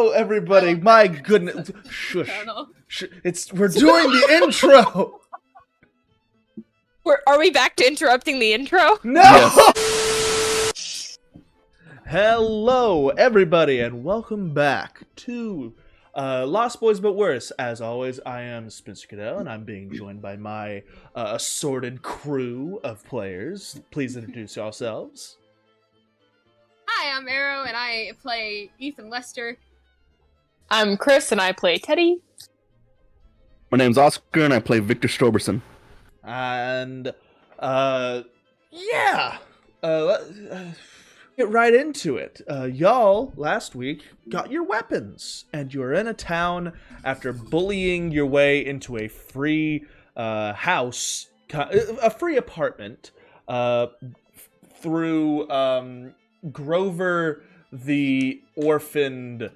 Hello, everybody. My goodness. Shush. We're doing the intro. Are we back to interrupting the intro? No. Yes. Hello, everybody, and welcome back to Lost Boys But Worse. As always, I am Spencer Cadell, and I'm being joined by my assorted crew of players. Please introduce yourselves. Hi, I'm Arrow, and I play Ethan Lester. I'm Chris, and I play Teddy. My name's Oscar, and I play Victor Stroberson. And, yeah. Let's get right into it. Y'all, last week, got your weapons, and you were in a town after bullying your way into a free house, a free apartment, through Grover the Orphaned.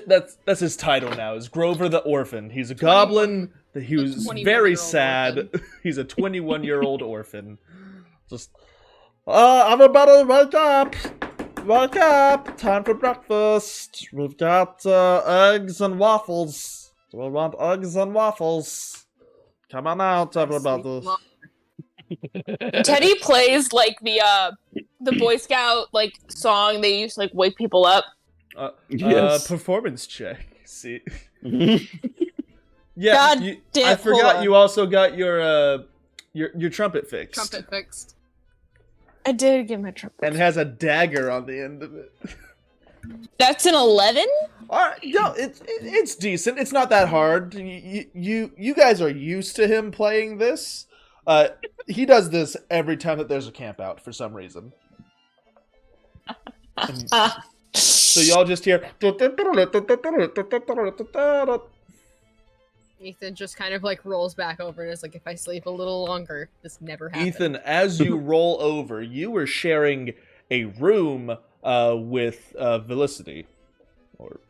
That's his title now, is Grover the Orphan. He's a goblin. He was very sad. He's a 21-year-old orphan. Just, everybody wake up! Wake up! Time for breakfast. We've got eggs and waffles. Do we want eggs and waffles? Come on out, everybody. Teddy plays like the Boy Scout like song they used to like wake people up. Yes. Performance check. See. Yeah, God I forgot you also got your trumpet fixed. Trumpet fixed. I did get my trumpet. And has a dagger on the end of it. That's an 11? Alright, no, it's decent. It's not that hard. You guys are used to him playing this. He does this every time that there's a camp out for some reason. So y'all just hear. Ethan just kind of like rolls back over and is like, if I sleep a little longer, this never happens. Ethan, as you roll over, you were sharing a room with Felicity. Or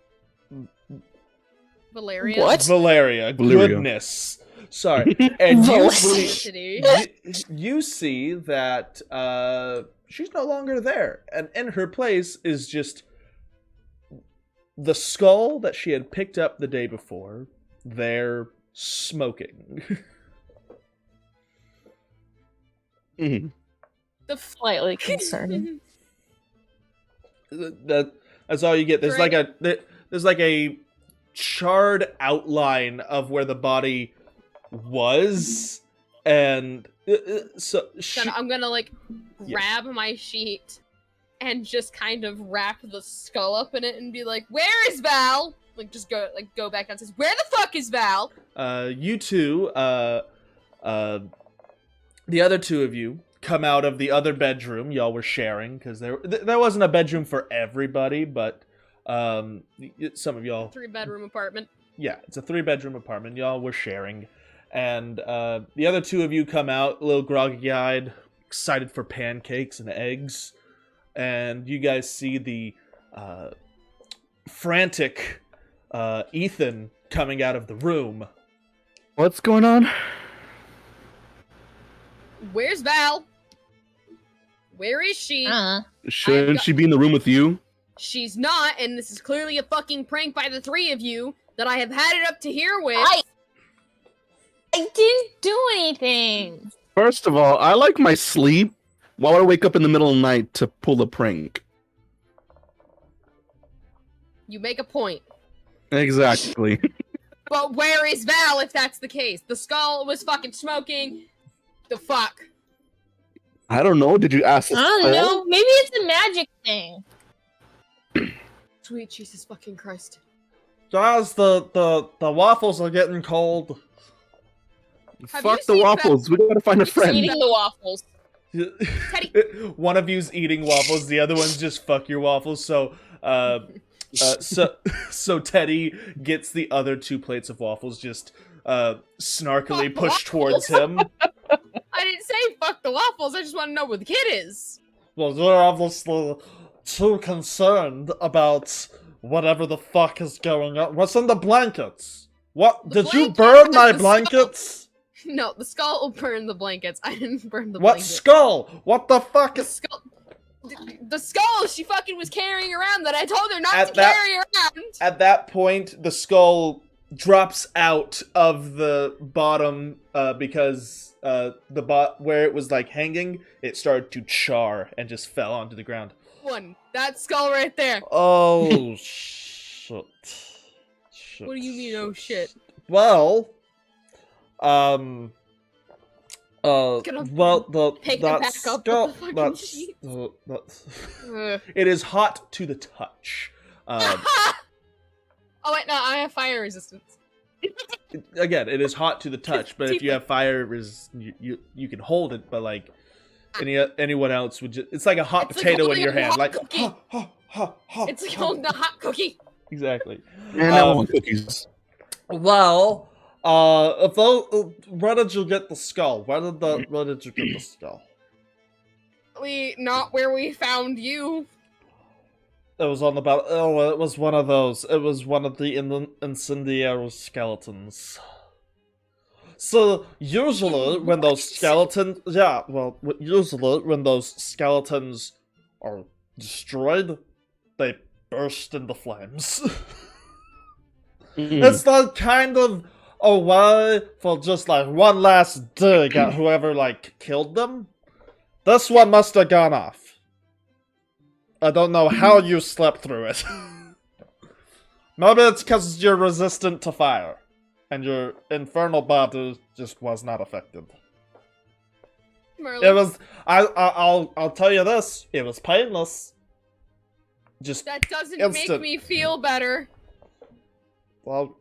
Valeria? What? Valeria. Goodness. Sorry. And you see that she's no longer there. And in her place is just the skull that she had picked up the day before. They're smoking. Mm-hmm. Slightly concerning. That's all you get. There's like a charred outline of where the body was, and so I'm gonna like grab my sheet and just kind of wrap the skull up in it and be like, "Where is Val?" Like just go back downstairs. Where the fuck is Val? You two, the other two of you come out of the other bedroom y'all were sharing, because there wasn't a bedroom for everybody, but some of y'all 3-bedroom apartment. Yeah, it's a 3-bedroom apartment y'all were sharing, and the other two of you come out a little groggy-eyed, excited for pancakes and eggs, and you guys see the frantic Ethan coming out of the room. What's going on? Where's Val? Where is she? Shouldn't she be in the room with you? She's not, and this is clearly a fucking prank by the 3 of you that I have had it up to here with. I didn't do anything. First of all, I like my sleep. Why would I wake up in the middle of the night to pull a prank? You make a point. Exactly. But where is Val if that's the case? The skull was fucking smoking. The fuck? I don't know. Did you ask? I don't know. Maybe it's a magic thing. Sweet Jesus fucking Christ. Guys, the waffles are getting cold. Fuck the waffles. We gotta find a friend. Eating the waffles. Teddy. One of you's eating waffles, the other one's just fuck your waffles. So Teddy gets the other 2 plates of waffles, just snarkily pushed towards him. I didn't say fuck the waffles, I just want to know where the kid is. Well, you're obviously too concerned about whatever the fuck is going on. What's in the blankets? What? Did you burn my blankets? No, the skull will burn the blankets. I didn't burn the What blankets. skull? What the fuck The is... skull... the skull she fucking was carrying around that I told her not At to that- carry around. At that point, the skull drops out of the bottom because where it was like hanging, it started to char and just fell onto the ground. That skull right there. Oh shit! What do you mean, oh shit? Well, Gonna well, pick that it back up skull, with the fucking that's, sheet. that's it is hot to the touch. Oh wait, no, I have fire resistance. Again, it is hot to the touch, but if you have fire, you can hold it. But like anyone else would it's like a hot It's like potato in holding your a hand, hot like cookie. It's like holding a hot cookie. Exactly. And I want cookies. Well, where did you get the skull? Where did you get the skull? Not where we found you. It was on the battle. Oh, it was one of those. It was one of the incendiary skeletons. So usually when those skeletons, usually when those skeletons are destroyed, they burst into flames. It's like kind of a way for just like one last dig at whoever like killed them. This one must have gone off. I don't know how you slept through it. Maybe it's because you're resistant to fire, and your infernal body just was not affected. Merlin, It was. I'll tell you this. It was painless. Just that doesn't instant. make me feel better. well,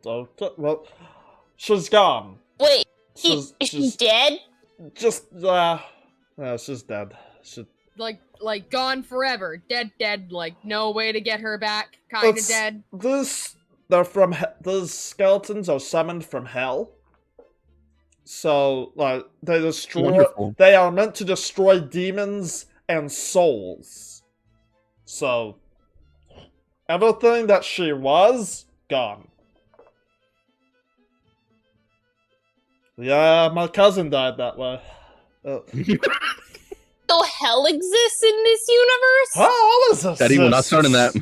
she's gone. Wait, She's is she dead? just she's dead. She, Like gone forever, dead. Like no way to get her back. Kind of It's- dead. those skeletons are summoned from hell. So like they destroy. Wonderful. They are meant to destroy demons and souls. So everything that she was gone. Yeah, my cousin died that way. So hell exists in this universe? How old is this? Daddy, we're not starting that.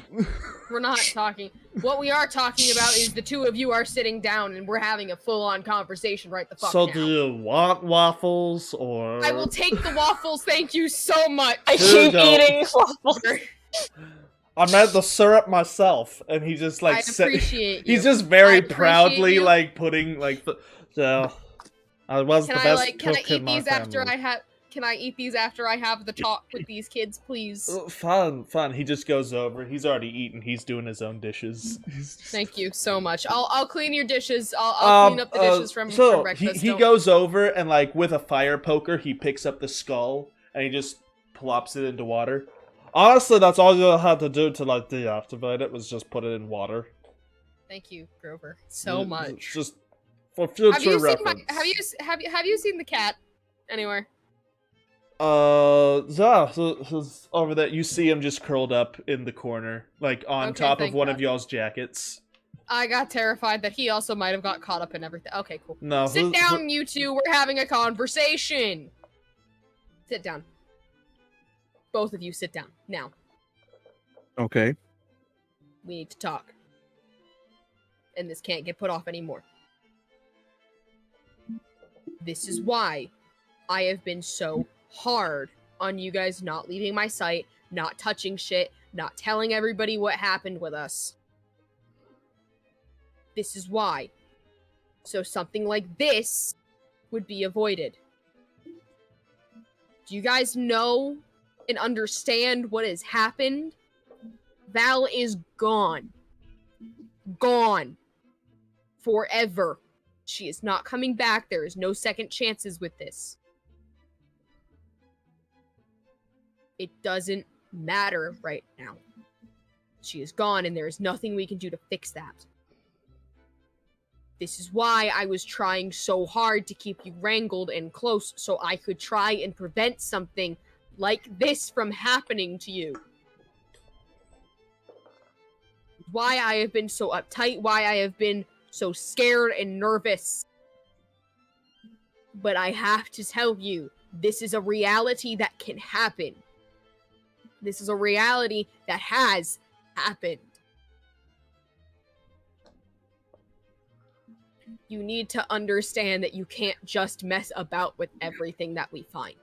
We're not talking. What we are talking about is the two of you are sitting down and we're having a full-on conversation right the fuck So now. do you want waffles or? I will take the waffles, thank you so much. I Here you keep go. eating waffles. I made the syrup myself, and he just like I appreciate you. he's just very I appreciate proudly you. like putting like the I was Can the I best can I cook in eat my these after family. I have? Can I eat these after I have the talk with these kids, please? Fun. He just goes over. He's already eaten. He's doing his own dishes. Thank you so much. I'll clean your dishes. I'll clean up the dishes from breakfast. He Don't- goes over and like with a fire poker, he picks up the skull and he just plops it into water. Honestly, that's all you had to do to like deactivate it was just put it in water. Thank you, Grover, so much. Just for future Have you seen reference. have you seen the cat anywhere? Yeah, so he's over there. You see him just curled up in the corner, like on Okay, top of thank one God. of y'all's jackets. I got terrified that he also might have got caught up in everything. Okay, cool. No, Sit down, you two. We're having a conversation. Sit down. Both of you sit down. Now, Okay. we need to talk. And this can't get put off anymore. This is why I have been so hard on you guys not leaving my sight, not touching shit, not telling everybody what happened with us. This is why. So something like this would be avoided. Do you guys know and understand what has happened? Val is gone. Gone. Forever. She is not coming back. There is no second chances with this. It doesn't matter right now. She is gone and there is nothing we can do to fix that. This is why I was trying so hard to keep you wrangled and close so I could try and prevent something like this from happening to you. Why I have been so uptight, why I have been so scared and nervous. But I have to tell you, this is a reality that can happen. This is a reality that has happened. You need to understand that you can't just mess about with everything that we find.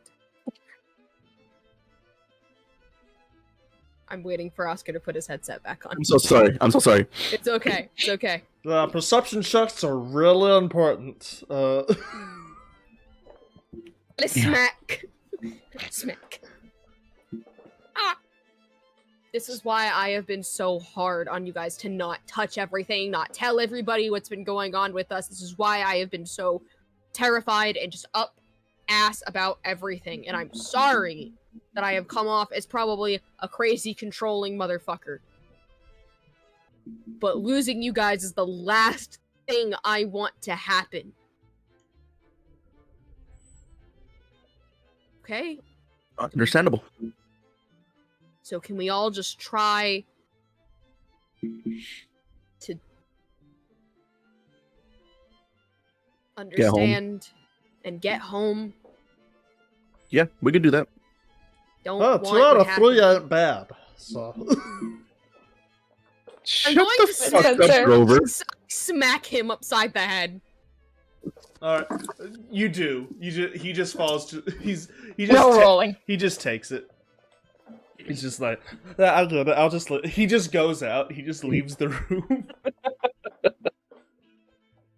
I'm waiting for Oscar to put his headset back on. I'm so sorry. I'm so sorry. It's okay. It's okay. Perception checks are really important. Smack. Smack. Ah. This is why I have been so hard on you guys to not touch everything, not tell everybody what's been going on with us. This is why I have been so terrified and just up ass about everything. And I'm sorry that I have come off as probably a crazy controlling motherfucker. But losing you guys is the last thing I want to happen. Okay? Understandable. So can we all just try to understand and get home? Yeah, we can do that. Don't Oh, want 2 out what of 3 happened. ain't bad. So. Shut going the to fuck up, Spencer. Grover. Smack him upside the head. All right, you do. He just falls to. He No rolling. He just takes it. He's just like, I'll do it. I'll just. He just goes out. He just leaves the room.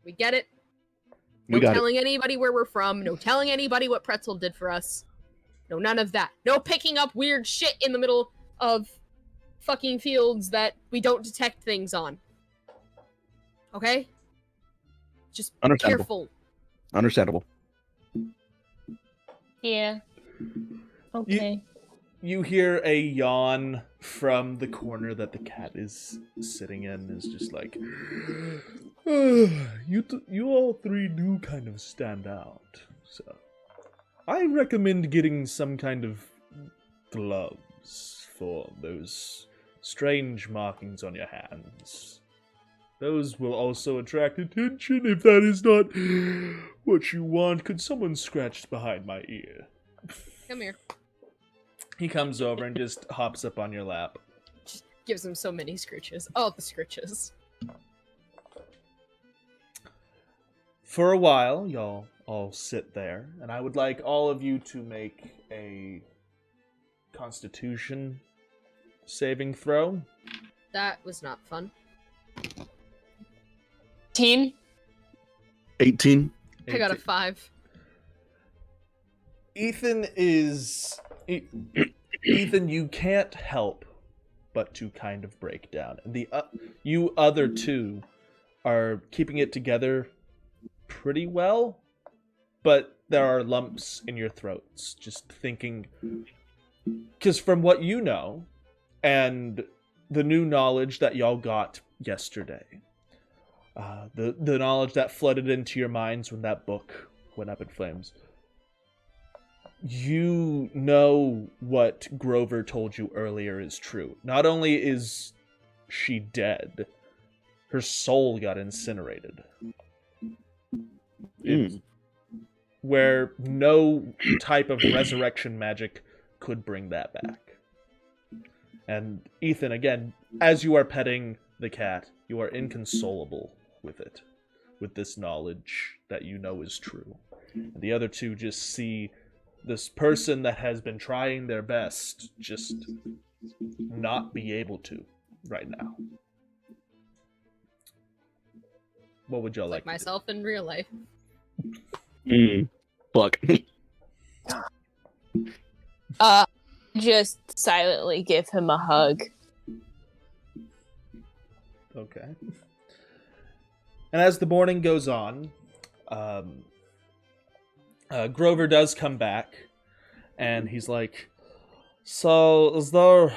We get it. We No got it. telling anybody where we're from. No telling anybody what Pretzel did for us. No, none of that. No picking up weird shit in the middle of fucking fields that we don't detect things on. Okay? Just Understandable. careful. Understandable. Yeah. Okay. You hear a yawn from the corner that the cat is sitting in. Is just like, you all three do kind of stand out. So, I recommend getting some kind of gloves for those strange markings on your hands. Those will also attract attention if that is not what you want. Could someone scratch behind my ear? Come here. He comes over and just hops up on your lap. Just gives him so many scritches. Oh, the scritches. For a while, y'all all sit there, and I would like all of you to make a Constitution saving throw. That was not fun. 18. 18. I got a 5. Ethan, you can't help but to kind of break down. And you other two are keeping it together pretty well, but there are lumps in your throats. Just thinking, because from what you know, and the new knowledge that y'all got yesterday, the knowledge that flooded into your minds when that book went up in flames, you know what Grover told you earlier is true. Not only is she dead, her soul got incinerated. Where no type of resurrection magic could bring that back. And Ethan, again, as you are petting the cat, you are inconsolable with it, with this knowledge that you know is true. And the other two just see this person that has been trying their best just not be able to right now. What would y'all like to do? Myself in real life. Fuck. Just silently give him a hug. Okay. And as the morning goes on, Grover does come back, and he's like, so is there,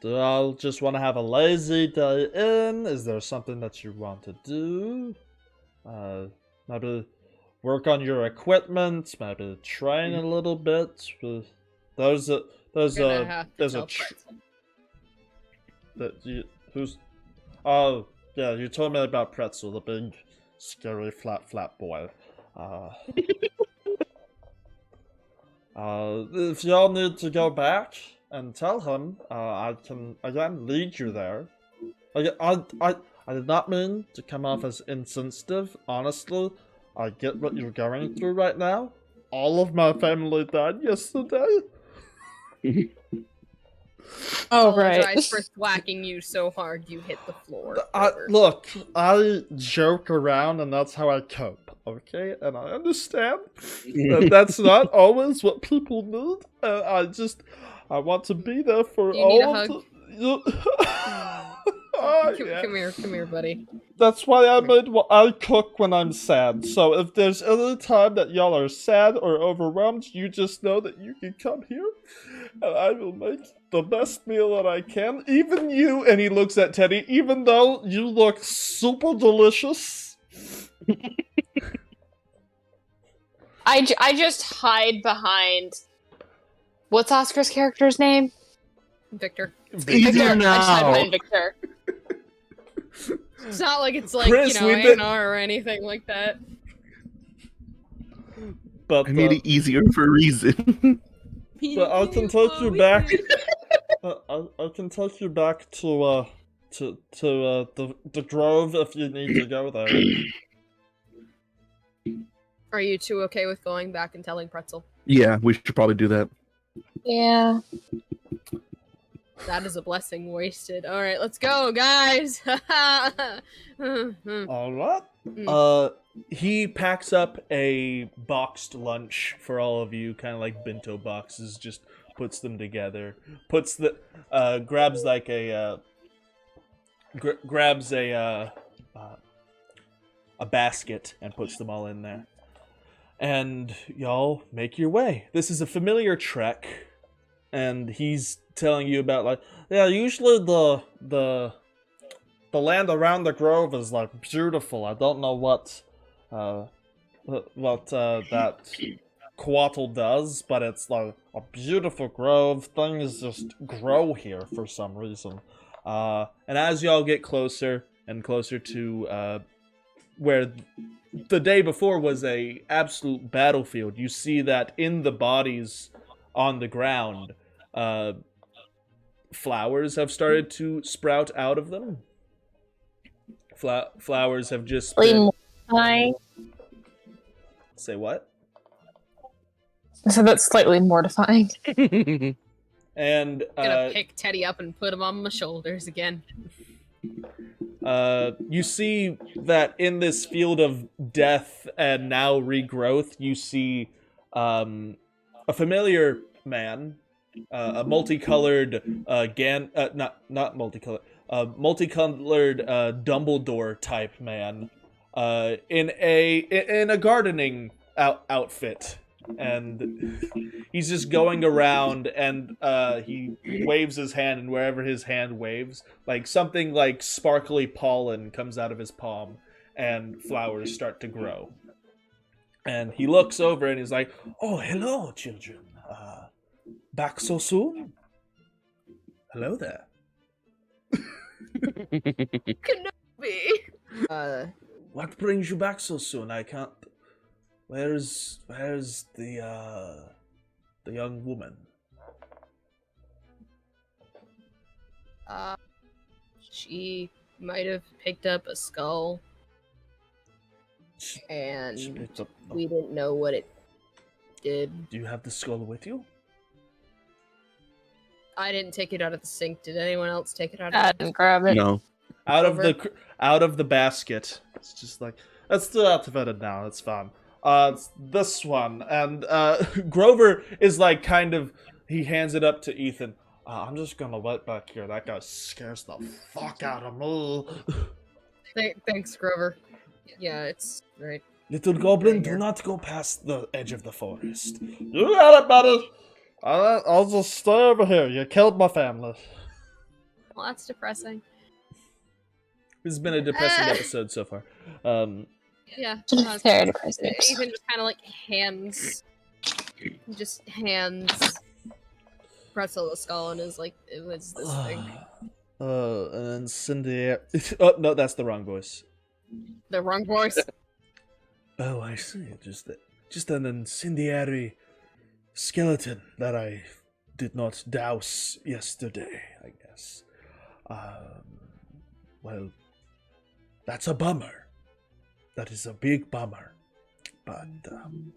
do y'all just want to have a lazy day in? Is there something that you want to do? Maybe work on your equipment, maybe train a little bit. There's a who's, oh yeah, you told me about Pretzel, the big scary flat boy. If y'all need to go back and tell him, I can again lead you there. I did not mean to come off as insensitive. Honestly, I get what you're going through right now. All of my family died yesterday. Oh, Apologize for thwacking you so hard you hit the floor. Look, I joke around and that's how I cope, okay? And I understand that that's not always what people need. I want to be there for Do you need a all hug? of yeah. Come here, buddy. That's why I cook when I'm sad. So if there's any time that y'all are sad or overwhelmed, you just know that you can come here, and I will make the best meal that I can. Even you, and he looks at Teddy, even though you look super delicious. I just hide behind. What's Oscar's character's name? Victor. Easier I just hide now. behind Victor. It's not like it's like, Chris, you know, we've been- A&R or anything like that. But I made it easier for a reason. But I can take you back. I can take you back to the grove if you need to go there. Are you two okay with going back and telling Pretzel? Yeah, we should probably do that. Yeah. That is a blessing wasted. Alright, let's go, guys! All right. He packs up a boxed lunch for all of you, kind of like bento boxes. Just puts them together. Grabs like a grabs a basket and puts them all in there. And y'all make your way. This is a familiar trek, and he's telling you about like, yeah, usually the land around the grove is like beautiful. I don't know what that Quattle does, but it's like a beautiful grove. Things just grow here for some reason. And as y'all get closer and closer to where the day before was a absolute battlefield, you see that in the bodies on the ground, flowers have started to sprout out of them. Flowers have just been... Mortifying. Say what? So that's slightly mortifying. And Gonna pick Teddy up and put him on my shoulders again. you see that in this field of death and now regrowth, you see a familiar man, a multicolored not multicolored, multicolored Dumbledore type man, in a gardening outfit, and he's just going around, and he waves his hand, and wherever his hand waves, like something like sparkly pollen comes out of his palm, and flowers start to grow. And he looks over and he's like, "Oh, hello, children. Back so soon? Hello there." Kenobi! What brings you back so soon? I can't. Where's the young woman? She might have picked up a skull, She and picked up. we didn't know what it did. Do you have the skull with you? I didn't take it out of the sink. Did anyone else take it out I of the didn't grab it. No. Out Over. of the basket. It's just like, it's still activated now. It's fine. It's this one, and Grover is like kind of. He hands it up to Ethan. I'm just gonna wait back here. That guy scares the fuck out of me. Thanks, Grover. Yeah, it's right. Little goblin, do not go past the edge of the forest. You got it, buddy. I'll just stay over here. You killed my family. Well, that's depressing. This has been a depressing episode so far. Yeah. Very depressing. Ethan just kind of like hands Pretzel the skull and is like, "It was this thing." And then Cindy. Oh no, that's the wrong voice. The wrong voice. Oh, I see. Just an incendiary skeleton that I did not douse yesterday, I guess. Well, that's a bummer. That is a big bummer. But,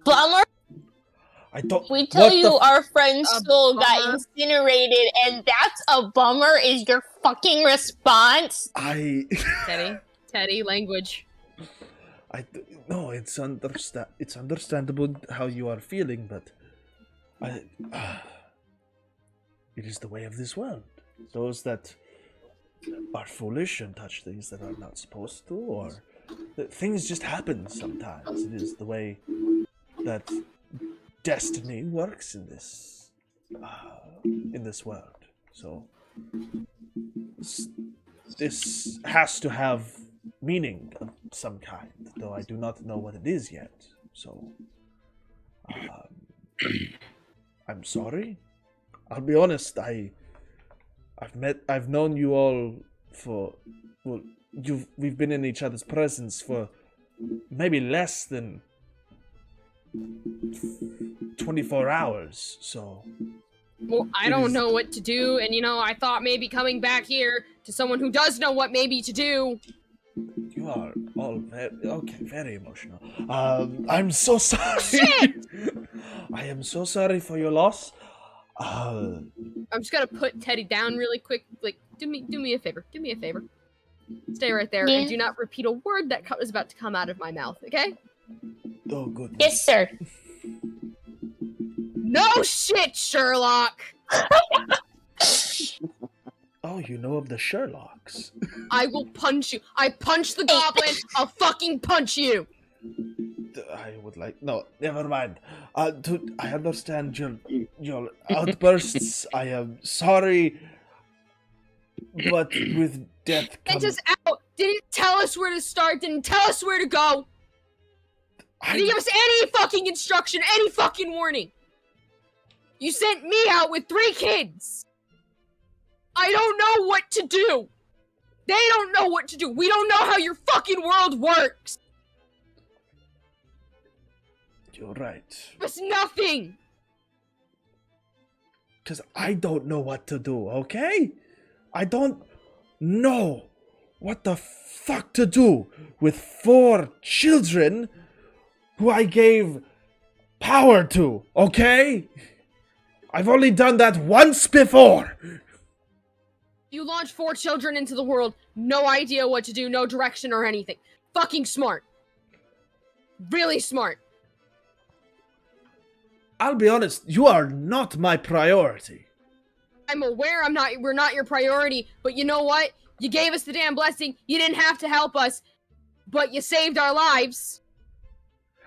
Bummer? I don't... We tell what you the our friend's A soul got bummer? incinerated, and that's a bummer is your fucking response? Teddy, language. No, it's understandable how you are feeling, but it is the way of this world. Those that are foolish and touch things that are not supposed to, or things just happen sometimes. It is the way that destiny works in this world. So this has to have meaning of some kind, though I do not know what it is yet. So I'm sorry. I'll be honest. I've known you all for, well, we've been in each other's presence for maybe less than 24 hours. So Well, I don't know what to do, and I thought maybe coming back here to someone who does know what maybe to do. you are all very emotional. I'm so sorry. Shit! I am so sorry for your loss. I'm just gonna put Teddy down really quick. Like, do me a favor. Do me a favor. Stay right there Yeah. and do not repeat a word that was about to come out of my mouth. Okay? Oh, good. Yes, sir. No shit, Sherlock. Oh, you know of the Sherlocks. I will punch you. I punch the goblin. I'll fucking punch you. I would like... No, never mind. I understand your outbursts. I am sorry. But with death Sent comes... us out. Didn't tell us where to start. Didn't tell us where to go. Didn't give us any fucking instruction. Any fucking warning. You sent me out with 3 kids. I don't know what to do. They don't know what to do. We don't know how your fucking world works. You're right. It's nothing. Because I don't know what to do, okay? I don't know what the fuck to do with 4 children who I gave power to, okay? I've only done that once before. You launched 4 children into the world. No idea what to do. No direction or anything. Fucking smart. Really smart. I'll be honest, you are not my priority. I'm aware we're not your priority, but you know what? You gave us the damn blessing. You didn't have to help us, but you saved our lives.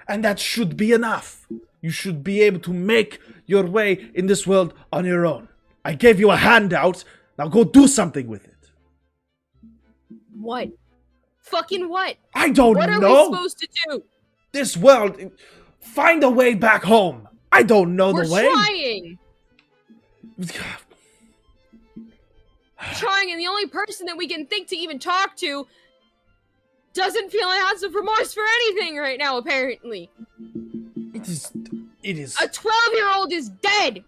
And that should be enough. You should be able to make your way in this world on your own. I gave you a handout. Now go do something with it. What? Fucking what? I don't What are know. we supposed to do? This world. Find a way back home. I don't know We're the way. trying. Trying, and the only person that we can think to even talk to doesn't feel an ounce of remorse for anything right now, apparently. It is. A 12-year-old is dead!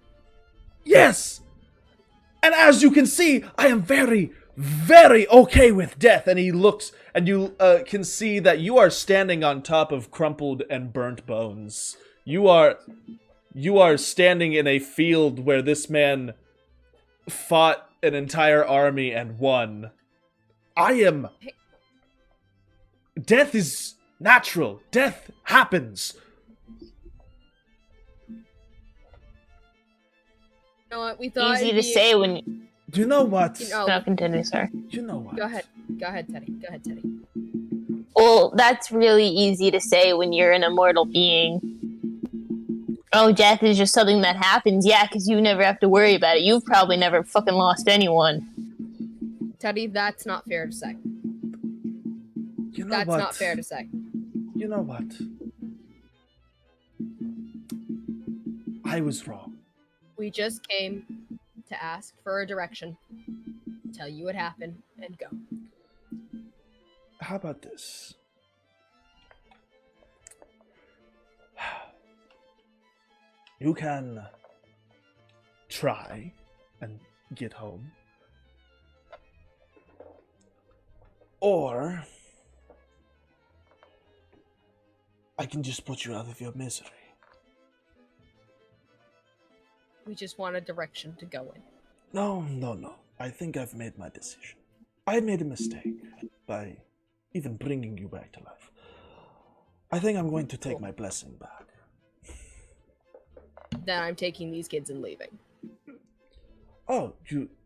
Yes! And as you can see, I am very, very okay with death. And he looks, and you can see that you are standing on top of crumpled and burnt bones. You are standing in a field where this man fought an entire army and won. Death is natural. Death happens. You know what? We thought Easy it'd to be- say when... Do you know what? No, continue, sorry. You know what? Go ahead. Go ahead, Teddy. Go ahead, Teddy. Well, that's really easy to say when you're an immortal being. Oh, death is just something that happens. Yeah, because you never have to worry about it. You've probably never fucking lost anyone. Teddy, that's not fair to say. You know That's what? not fair to say. You know what? I was wrong. We just came to ask for a direction, tell you what happened, and go. How about this? You can try and get home. Or I can just put you out of your misery. We just want a direction to go in. No. I think I've made my decision. I made a mistake by even bringing you back to life. I think I'm going to take my blessing back. Then I'm taking these kids and leaving. Oh,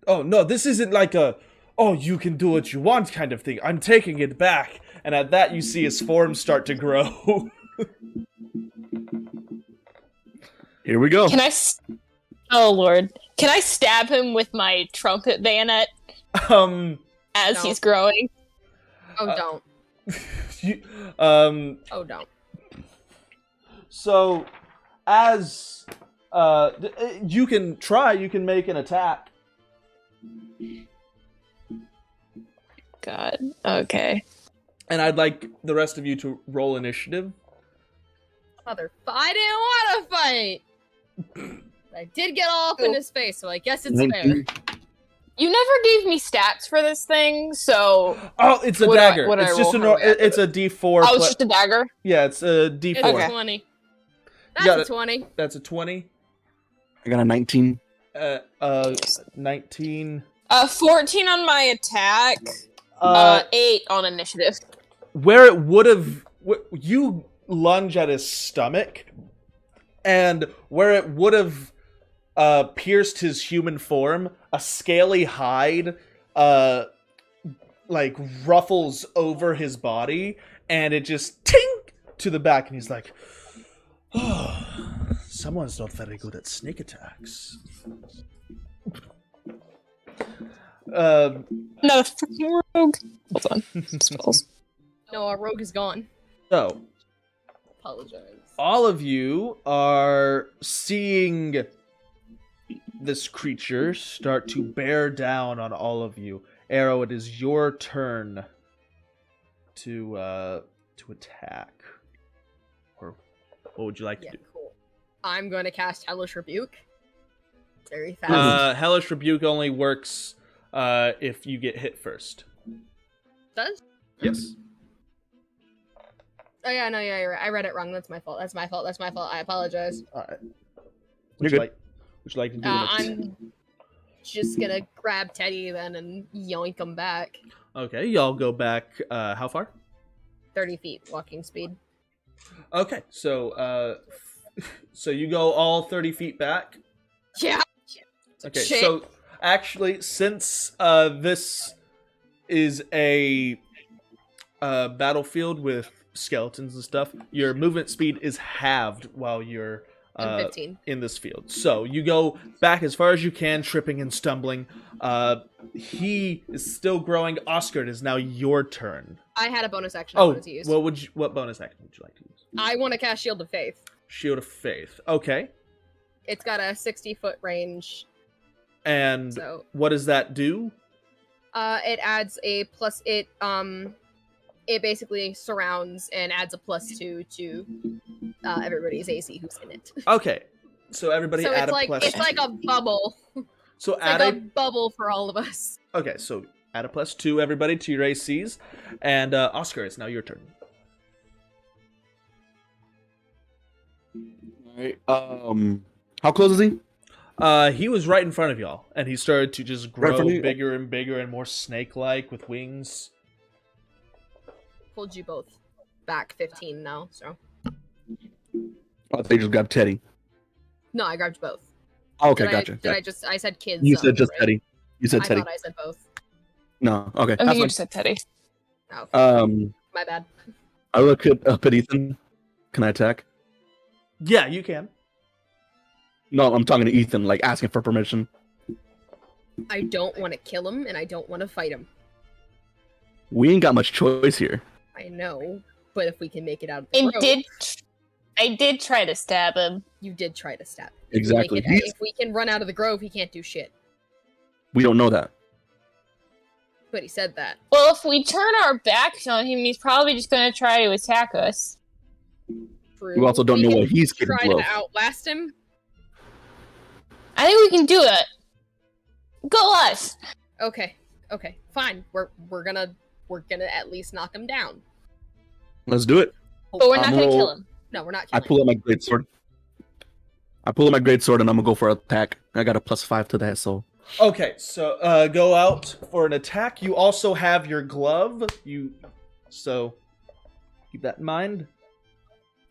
no, this isn't like a, oh, you can do what you want kind of thing. I'm taking it back. And at that, you see his form start to grow. Here we go. Oh, Lord. Can I stab him with my trumpet bayonet as No. he's growing? Oh, don't. Oh, don't. So, as, you can try, you can make an attack. God. Okay. And I'd like the rest of you to roll initiative. I didn't want to fight! I did get all up in his face, so I guess it's fair. 19. You never gave me stats for this thing, so... Oh, it's a What dagger. do I It's just roll? it's a D4. Oh, it's just a dagger? Yeah, it's a D4. It's Okay. a 20. You That's got a it. 20. That's a 20. I got a 19. 19. 14 on my attack. 8 on initiative. Where it would have, you lunge at his stomach, and where it would have pierced his human form, a scaly hide like ruffles over his body, and it just tink to the back, and he's like, oh, someone's not very good at sneak attacks. Another fucking rogue. Hold on. Spells. No, our rogue is gone. So, Apologize. all of you are seeing this creature start to bear down on all of you. Arrow, it is your turn to attack. Or what would you like to Yeah, do? cool. I'm going to cast Hellish Rebuke. Very fast. Hellish Rebuke only works if you get hit first. Does? Yes. Oh yeah, no, yeah, you're right. I read it wrong. That's my fault. I apologize. All right. You're good. Would you like to do it? I'm just gonna grab Teddy then and yoink him back. Okay, y'all go back. How far? 30 feet walking speed. Okay, so so you go all 30 feet back. Yeah. Okay, Shit. so actually, since this is a battlefield with skeletons and stuff, your movement speed is halved while you're I'm 15. in this field. So you go back as far as you can, tripping and stumbling. He is still growing. Oscar, it is now your turn. I had a bonus action I Oh, wanted to use. what bonus action would you like to use? I want to cast Shield of Faith. Shield of Faith. Okay. It's got a 60-foot range, And so what does that do? it adds a plus. It basically surrounds and adds a +2 to everybody's AC who's in it. Okay. So everybody So add it's a like plus. it's like a bubble. So It's add like a a bubble for all of us. okay. So add a +2, everybody, to your ACs. And Oscar, it's now your turn. Alright. How close is he? He was right in front of y'all, and he started to just Right in grow front of you? bigger and bigger and more snake-like with wings. Pulled you both back 15 now. So Oh, they just grabbed Teddy. no, I grabbed you both. Oh, okay, Did gotcha. I said kids. You said just right? Teddy. You said I Teddy. thought I said both. No, okay. I That's think you fine. just said Teddy. Oh, My bad. I look up at Ethan. Can I attack? Yeah, you can. No, I'm talking to Ethan, like asking for permission. I don't want to kill him, and I don't want to fight him. We ain't got much choice here. I know, but if we can make it out of the grove, I did try to stab him. you did try to stab him. Exactly. If we can run out of the grove, he can't do shit. We don't know that. But he said that. Well, if we turn our backs on him, he's probably just going to try to attack us. True. We also don't know can what he's try capable to of. outlast him, I think we can do it. Go us. Okay, fine. We're gonna at least knock him down. Let's do it. But we're not I'm gonna roll- kill him. No, we're not I killing pull out my greatsword. And I'm gonna go for an attack. I got a +5 to that, so Okay, so go out for an attack. You also have your glove. So keep that in mind.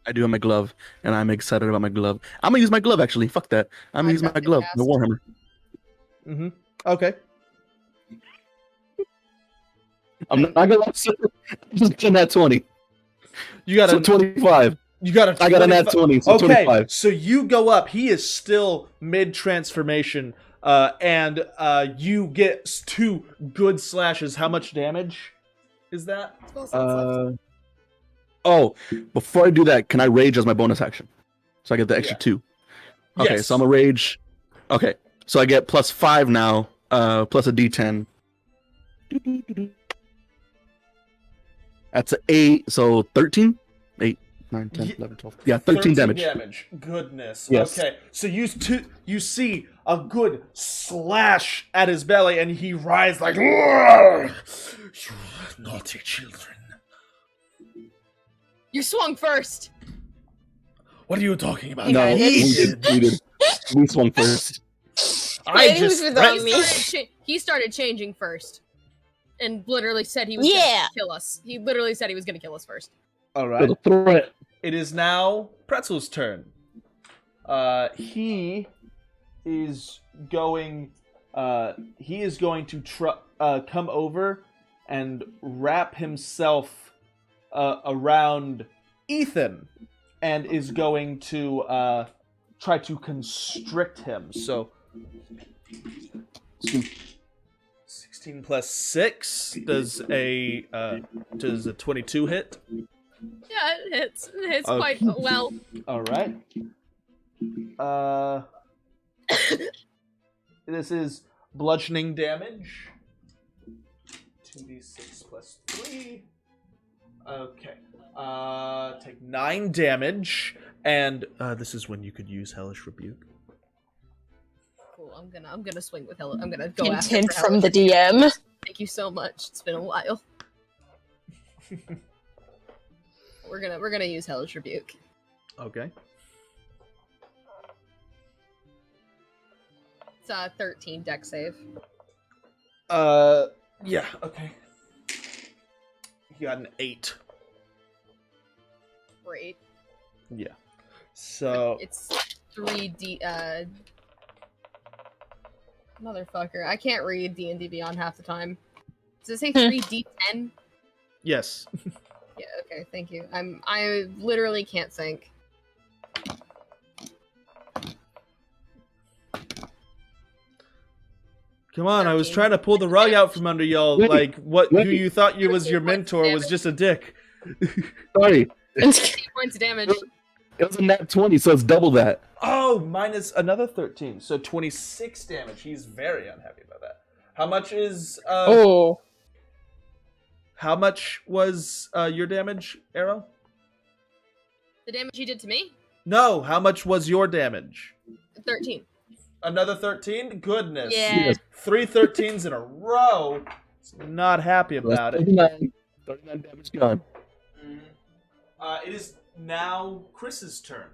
I do have my glove, and I'm excited about my glove. I'm gonna use my glove actually. Fuck that. I'm gonna use my got it glove, the fast. Warhammer. Mm-hmm. Okay. I'm not gonna lie, just getting that 20. You got So a 25. You got a. I got a nat 20, so Okay, 25. so you go up. He is still mid transformation, and you get 2 good slashes. How much damage is that? Oh, before I do that, can I rage as my bonus action? So I get the extra 2. Okay, Yes. so I'm a rage. Okay, so I get +5 now, plus a D10. That's an 8, so 13? 8, 9, 10, 11, 12. Yeah, 13 damage. Goodness. Yes. Okay, so you see a good slash at his belly, and he writhes like, "You naughty children. You swung first. What are you talking about? No, He we did. We swung first. I He was just without threatened- me. He started changing first, and literally said he was Yeah. gonna kill us. He literally said he was gonna kill us first. All For right. the threat. It is now Pretzel's turn. He is going. He is going to come over and wrap himself around Ethan, and is going to try to constrict him. So, 16 plus 6 does a 22 hit? Yeah, it hits. It hits Okay. quite well. All right. This is bludgeoning damage. 2d6 plus 3. Okay. Take 9 damage, and this is when you could use Hellish Rebuke. Cool. I'm gonna swing with Hella. I'm gonna go after Hint for from the Hella. DM. Thank you so much. It's been a while. We're gonna use Hellish Rebuke. Okay. It's 13 deck save. Yeah. Okay. You got an 8. Great. Yeah. So It's 3D. Motherfucker, I can't read D&D Beyond half the time. Does it say 3D10? yes. Yeah. Okay. Thank you. I literally can't think. Come on, I was 13. trying to pull the rug out from under y'all. Wait, Like, what? Who wait. you thought you was your 13 mentor was damage. just a dick. Sorry, 8 points of damage. it was a nat 20, so it's double that. Oh, minus another 13, so 26 damage. He's very unhappy about that. How much is? Oh. How much was your damage, Arrow? The damage he did to me? No, how much was your damage? 13. Another 13? Goodness. Yeah. Yes. 3 13s in a row. He's not happy about it. 39 damage gone. It is now Chris's turn.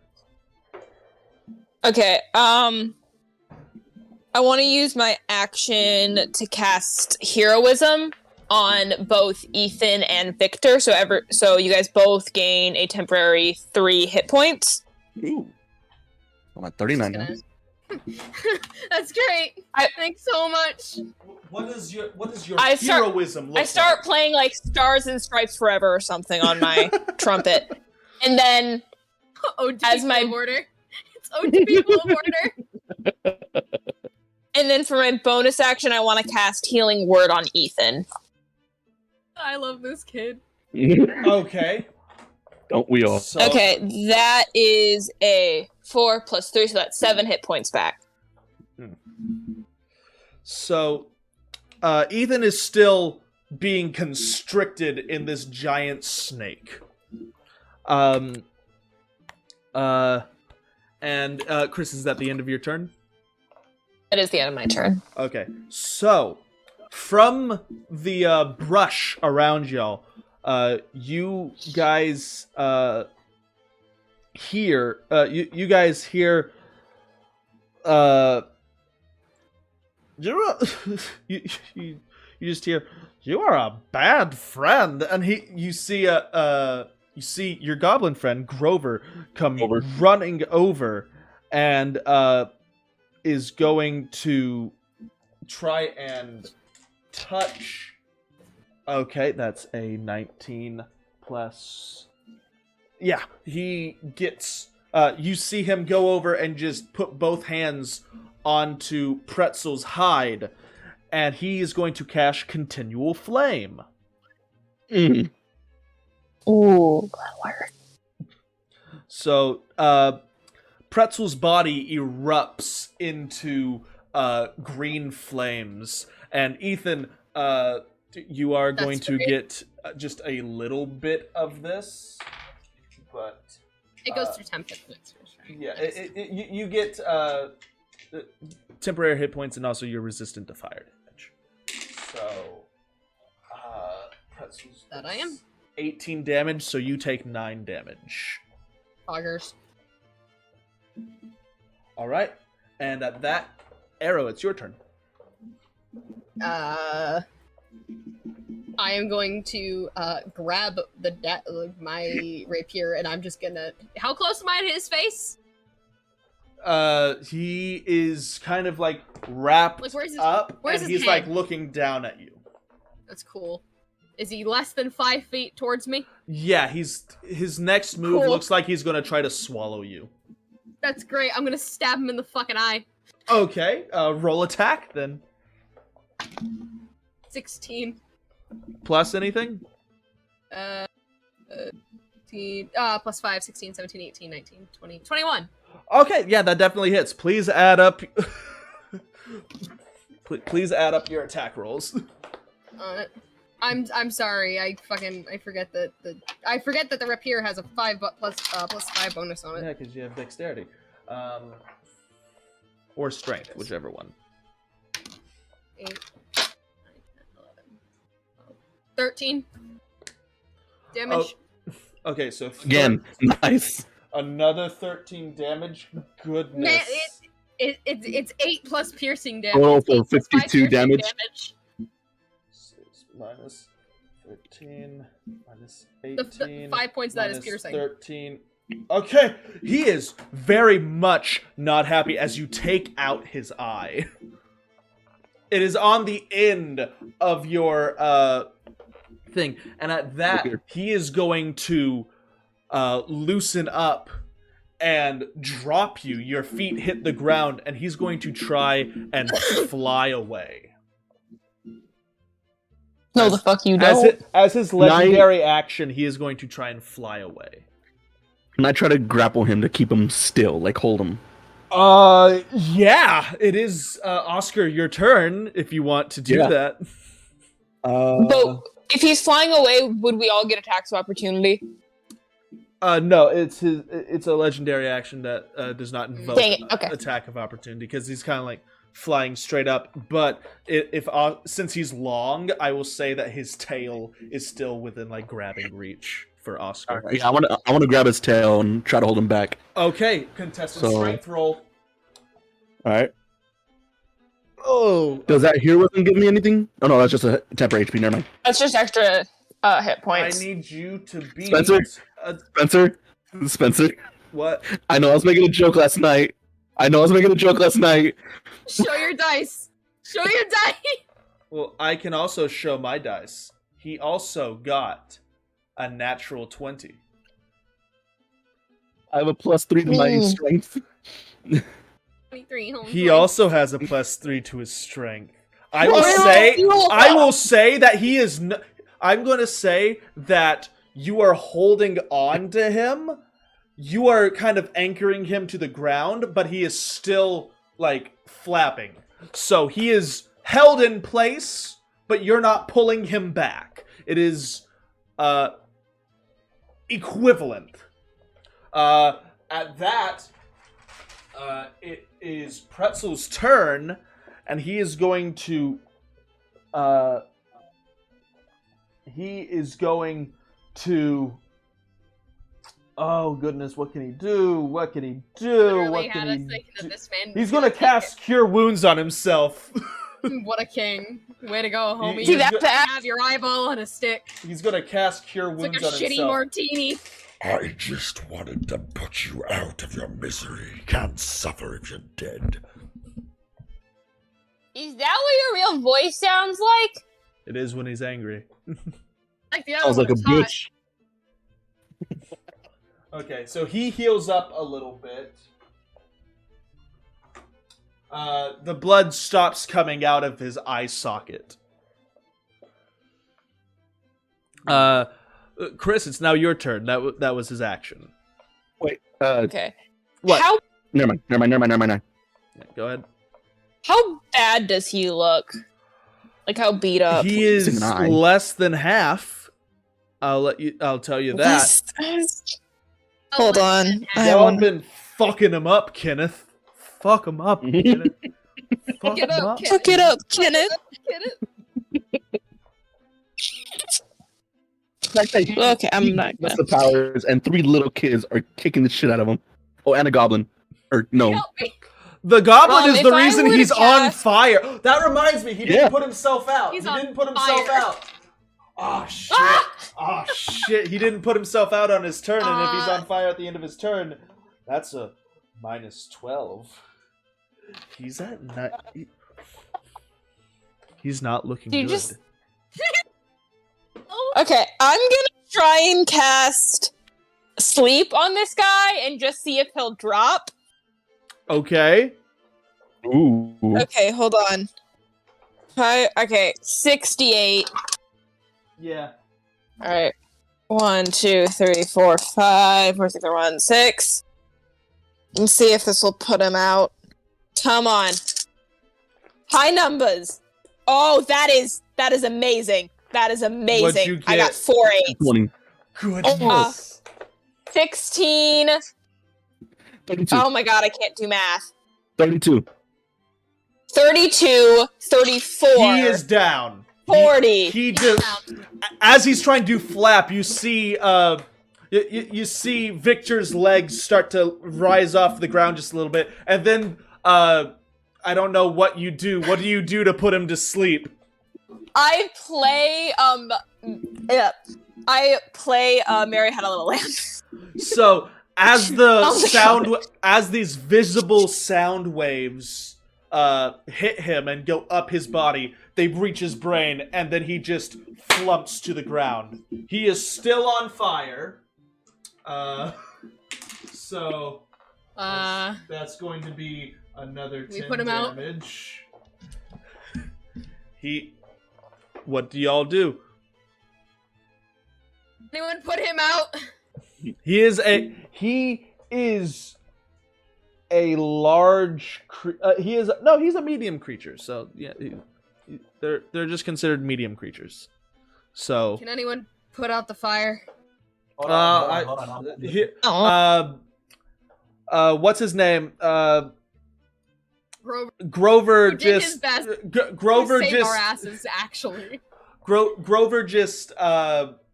Okay, I want to use my action to cast Heroism on both Ethan and Victor, so you guys both gain a temporary 3 hit points. Ooh. I'm at 39 now. That's great. Thanks so much. What is your I start- heroism look I start like? playing like Stars and Stripes Forever or something on my trumpet. And then Ode to As People my- of Order. It's Ode to People of Order. for my bonus action I want to cast Healing Word on Ethan. I love this kid. Okay. Don't we all? So, Okay, that is a 4 plus 3, so that's 7 hit points back. So, Ethan is still being constricted in this giant snake. And Chris, is that the end of your turn? That is the end of my turn. Okay, so from the brush around y'all, you guys hear you guys hear you just hear, "You are a bad friend," and you see your goblin friend Grover come running over and is going to try and touch. Okay, that's a 19 plus. Yeah, he gets. You see him go over and just put both hands onto Pretzel's hide, and he is going to cast Continual Flame. Mm. Ooh, that'll work. So, Pretzel's body erupts into green flames, and Ethan, you are going to get just a little bit of this, but It goes through 10 hit points. Right? yeah, you get temporary hit points, and also you're resistant to fire damage. So, Pretzel's That I am. 18 damage, so you take 9 damage. Poggers. All right, and at that, Arrow, it's your turn. I am going to grab my rapier, and I'm just gonna. How close am I to his face? He is kind of like wrapped up, where's and his he's head? like looking down at you. That's cool. Is he less than 5 feet towards me? Yeah, his next move Cool. looks like he's gonna try to swallow you. That's great. I'm gonna stab him in the fucking eye. Okay, roll attack then. 16. Plus anything? 15, plus 5, 16, 17, 18, 19, 20, 21. Okay, yeah, that definitely hits. Please add up. Please add up your attack rolls. I'm sorry. I forget that the rapier has a 5 plus 5 bonus on it. Yeah, because you have dexterity, or strength, whichever one. 8, 9, 10, 11, 12, 13 damage. Okay, so Again, nice. another 13 damage. Goodness. Man, it's 8 plus piercing damage. Total for 8 plus 5 52 piercing damage. 6 minus 13 minus The 18. 5 points that is minus piercing. 13. Okay, he is very much not happy as you take out his eye. It is on the end of your thing, and at that, he is going to loosen up and drop you. Your feet hit the ground, and he's going to try and fly away. No, the fuck you don't. As his legendary action, he is going to try and fly away. And I try to grapple him to keep him still, like hold him. Yeah, it is, Oscar, your turn, if you want to do that. But if he's flying away, would we all get attacks of opportunity? No, it's a legendary action that does not invoke Dang it, okay. attack of opportunity, because he's kind of like flying straight up, but since he's long, I will say that his tail is still within like grabbing reach for Oscar. Yeah, I want to grab his tail and try to hold him back. Okay, contestant strength roll. All right. Oh, Does that heroism give me anything? Oh no, that's just a temporary HP. Never mind. That's just extra hit I points. need you to beat Spencer. What? I know I was making a joke last night. Show your dice. Show your dice. Well, I can also show my dice. He also got a natural 20. I have a +3 to my strength. 23. He also has a +3 to his strength. I will say that he is. I'm going to say that you are holding on to him. You are kind of anchoring him to the ground, but he is still like flapping. So he is held in place, but you're not pulling him back. It is equivalent. At that, it is Pretzel's turn, and he is going to. Oh goodness! What can he do? What can he do? Literally What had can us he thinking do? that this man He's was gonna take cast Cure Wounds on himself. it. What a king! Way to go, homie! See, You that's have your eyeball on a stick. He's gonna cast Cure It's Wounds like a on shitty himself. martini. I just wanted to put you out of your misery. Can't suffer if you're dead. Is that what your real voice sounds like? It is when he's angry. Like the other Sounds one, like a it's hot. bitch. Okay, so he heals up a little bit. The blood stops coming out of his eye socket. Chris, it's now your turn. That was his action. Wait. Okay. What? How Never mind. Yeah, go ahead. how bad does he look? Like how beat up? He is It's an eye. less than half. I'll tell you that. Hold on. I Y'all want been fucking him up, Kenneth. Fuck him up, Kenneth. Fuck Get him up, up. Kenneth. Fuck it up, Kenneth. Get it? Okay, I'm not That's gonna. the powers, and 3 little kids are kicking the shit out of him. Oh, and a goblin. Or no. Help me. The goblin is If the I reason were to he's on cast- fire. That reminds me, he didn't Yeah. put himself out. He's he on didn't put himself fire. out. Oh shit. Oh shit. He didn't put himself out on his turn, and if he's on fire at the end of his turn, that's a -12. He's at He's not looking You good. just- Okay, I'm gonna try and cast sleep on this guy and just see if he'll drop. Okay. Ooh. Okay, hold on. Okay, 68. Yeah. All right. 1, 2, 3, 4, 5, 4, 6, 1, 6. Let's see if this will put him out. Come on. High numbers. Oh, that is amazing. That is amazing. you I got get? 4 8. 20. Goodness. 16. 32. Oh my god, I can't do math. 32. 32, 34, He is down. 40. He just, as he's trying to do flap, you see, you see Victor's legs start to rise off the ground just a little bit, and then, I don't know what you do. What do you do to put him to sleep? I play Mary Had a Little Lamb. So, as the Oh my sound, as these visible sound waves hit him and go up his body, they reach his brain, and then he just flumps to the ground. He is still on fire. So that's going to be another 10 We put him out? damage. What do y'all do? Anyone put him out? He is a large. He's a medium creature. So yeah, they're just considered medium creatures. So Can anyone put out the fire? what's his name? Grover Grover Who did his just best Grover to save just our asses, actually. Grover just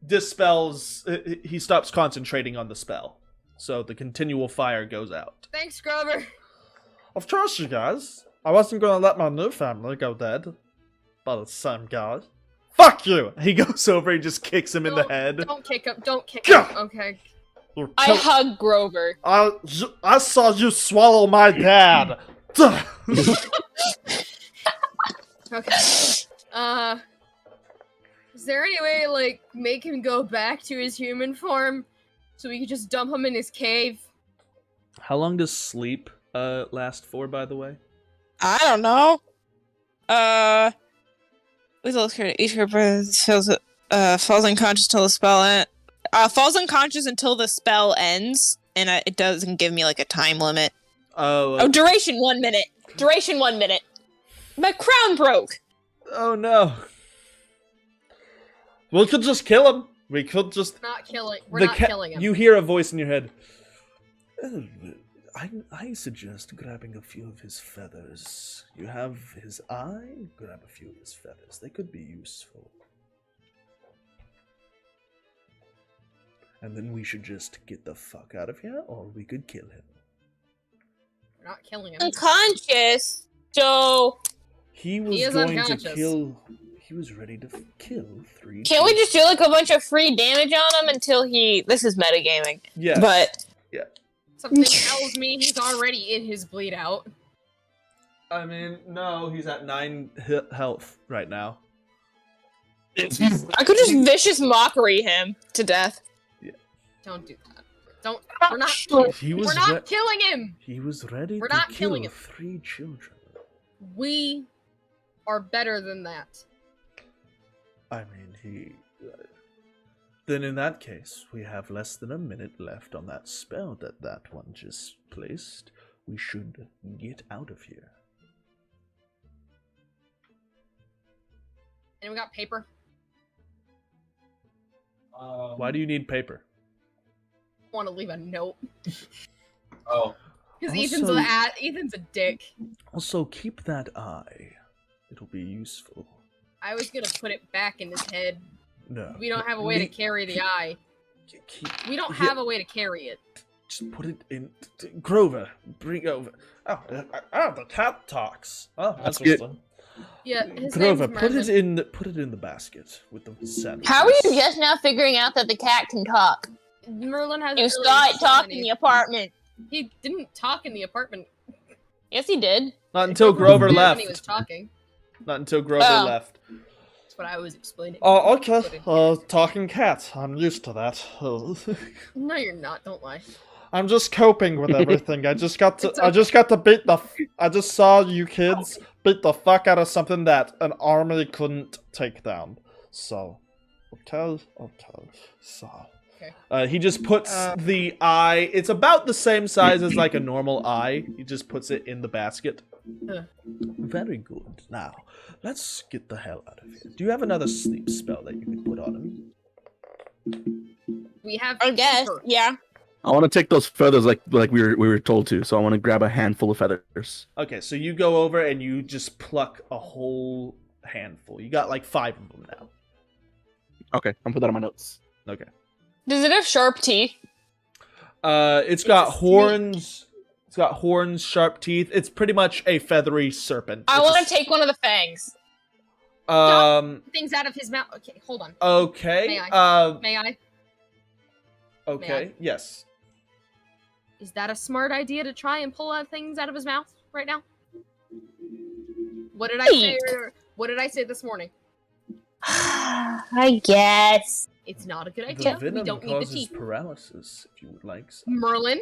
dispels. He stops concentrating on the spell, so the continual fire goes out. Thanks, Grover. Of course, you guys. I wasn't going to let my new family go dead. By the same guy. Fuck you! He goes over and just kicks him in the head. Don't kick him. Don't kick him. Okay. I hug Grover. I saw you swallow my dad. Okay. Is there any way, like, make him go back to his human form so we could just dump him in his cave? How long does sleep last for, by the way? I don't know. Each group falls unconscious till the spell falls unconscious until the spell ends, and it doesn't give me like a time limit. Oh, Duration 1 minute. Duration 1 minute. My crown broke. oh no. We could just kill him. We could just. We're not killing him. You hear a voice in your head. I suggest grabbing a few of his feathers. You have his eye? Grab a few of his feathers. They could be useful. And then we should just get the fuck out of here, or we could kill him. We're not killing him. Unconscious. So He was is going to unconscious. kill. He was ready to kill 3. can't we just do like a bunch of free damage on him until he? This is metagaming, Yes. but Something tells me he's already in his bleed out. I mean, no, he's at 9 health right now. I could just vicious mockery him to death. Don't do that. Don't. We're not. He was We're not killing him. He was ready We're to not kill killing him. 3 children. We are better than that. I mean, he. Then in that case, we have less than a minute left on that spell that one just placed. We should get out of here. And we got paper. Why do you need paper? Want to leave a note Oh, because Also- Ethan's a dick. Also, keep that eye. It'll be useful. I was gonna put it back in his head. No. We don't have a way to carry the eye. We don't have a way to carry it. Just put it in. Grover, bring over. Oh, the cat talks. Oh, that's good. what's Yeah, his Grover, name's put Merlin. it in the basket with the sandwich. How are you just now figuring out that the cat can talk? Merlin has. You saw it talk in the apartment. He didn't talk in the apartment. Yes, he did. Not until Grover was there when left. He was talking. Not until Grover Oh. left. That's what I was explaining. Oh, okay. Talking cat. I'm used to that. No, you're not. Don't lie. I'm just coping with everything. I just got to. It's I just got to beat the. I just saw you kids beat the fuck out of something that an army couldn't take down. So, okay. So. Okay. He just puts the eye. It's about the same size as like a normal eye. He just puts it in the basket. Very good. Now, let's get the hell out of here. Do you have another sleep spell that you could put on him? We have. I guess. paper. Yeah. I want to take those feathers like we were told to. So I want to grab a handful of feathers. Okay, so you go over and you just pluck a whole handful. You got like 5 of them now. Okay, I'm put that on my notes. Okay. Does it have sharp teeth? It's got a horns. It's got horns, sharp teeth. It's pretty much a feathery serpent. I It's want to take one of the fangs. Things out of his mouth. Okay, hold on. Okay. May I? Okay. May I? Yes. Is that a smart idea to try and pull out things out of his mouth right now? What did I say? What did I say this morning? I guess. It's not a good The idea. We venom don't need the causes teeth. paralysis. If you would like. So. Merlin,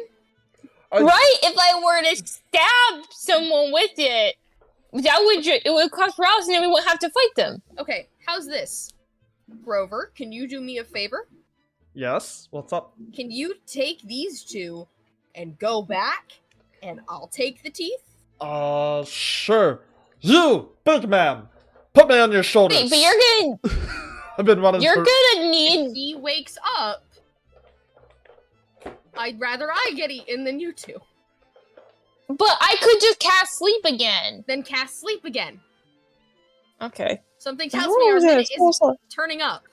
Right? If I were to stab someone with it, that would it would cause paralysis, and then we wouldn't have to fight them. okay, how's this? Grover, can you do me a favor? Yes. What's up? Can you take these two and go back, and I'll take the teeth? Sure. You, big man, put me on your shoulders. Wait, but you're I've been running. gonna If need. he wakes up, I'd rather I get eaten than you two. But I could just cast sleep again. Then cast sleep again. Okay. Something tells me our minute is turning up.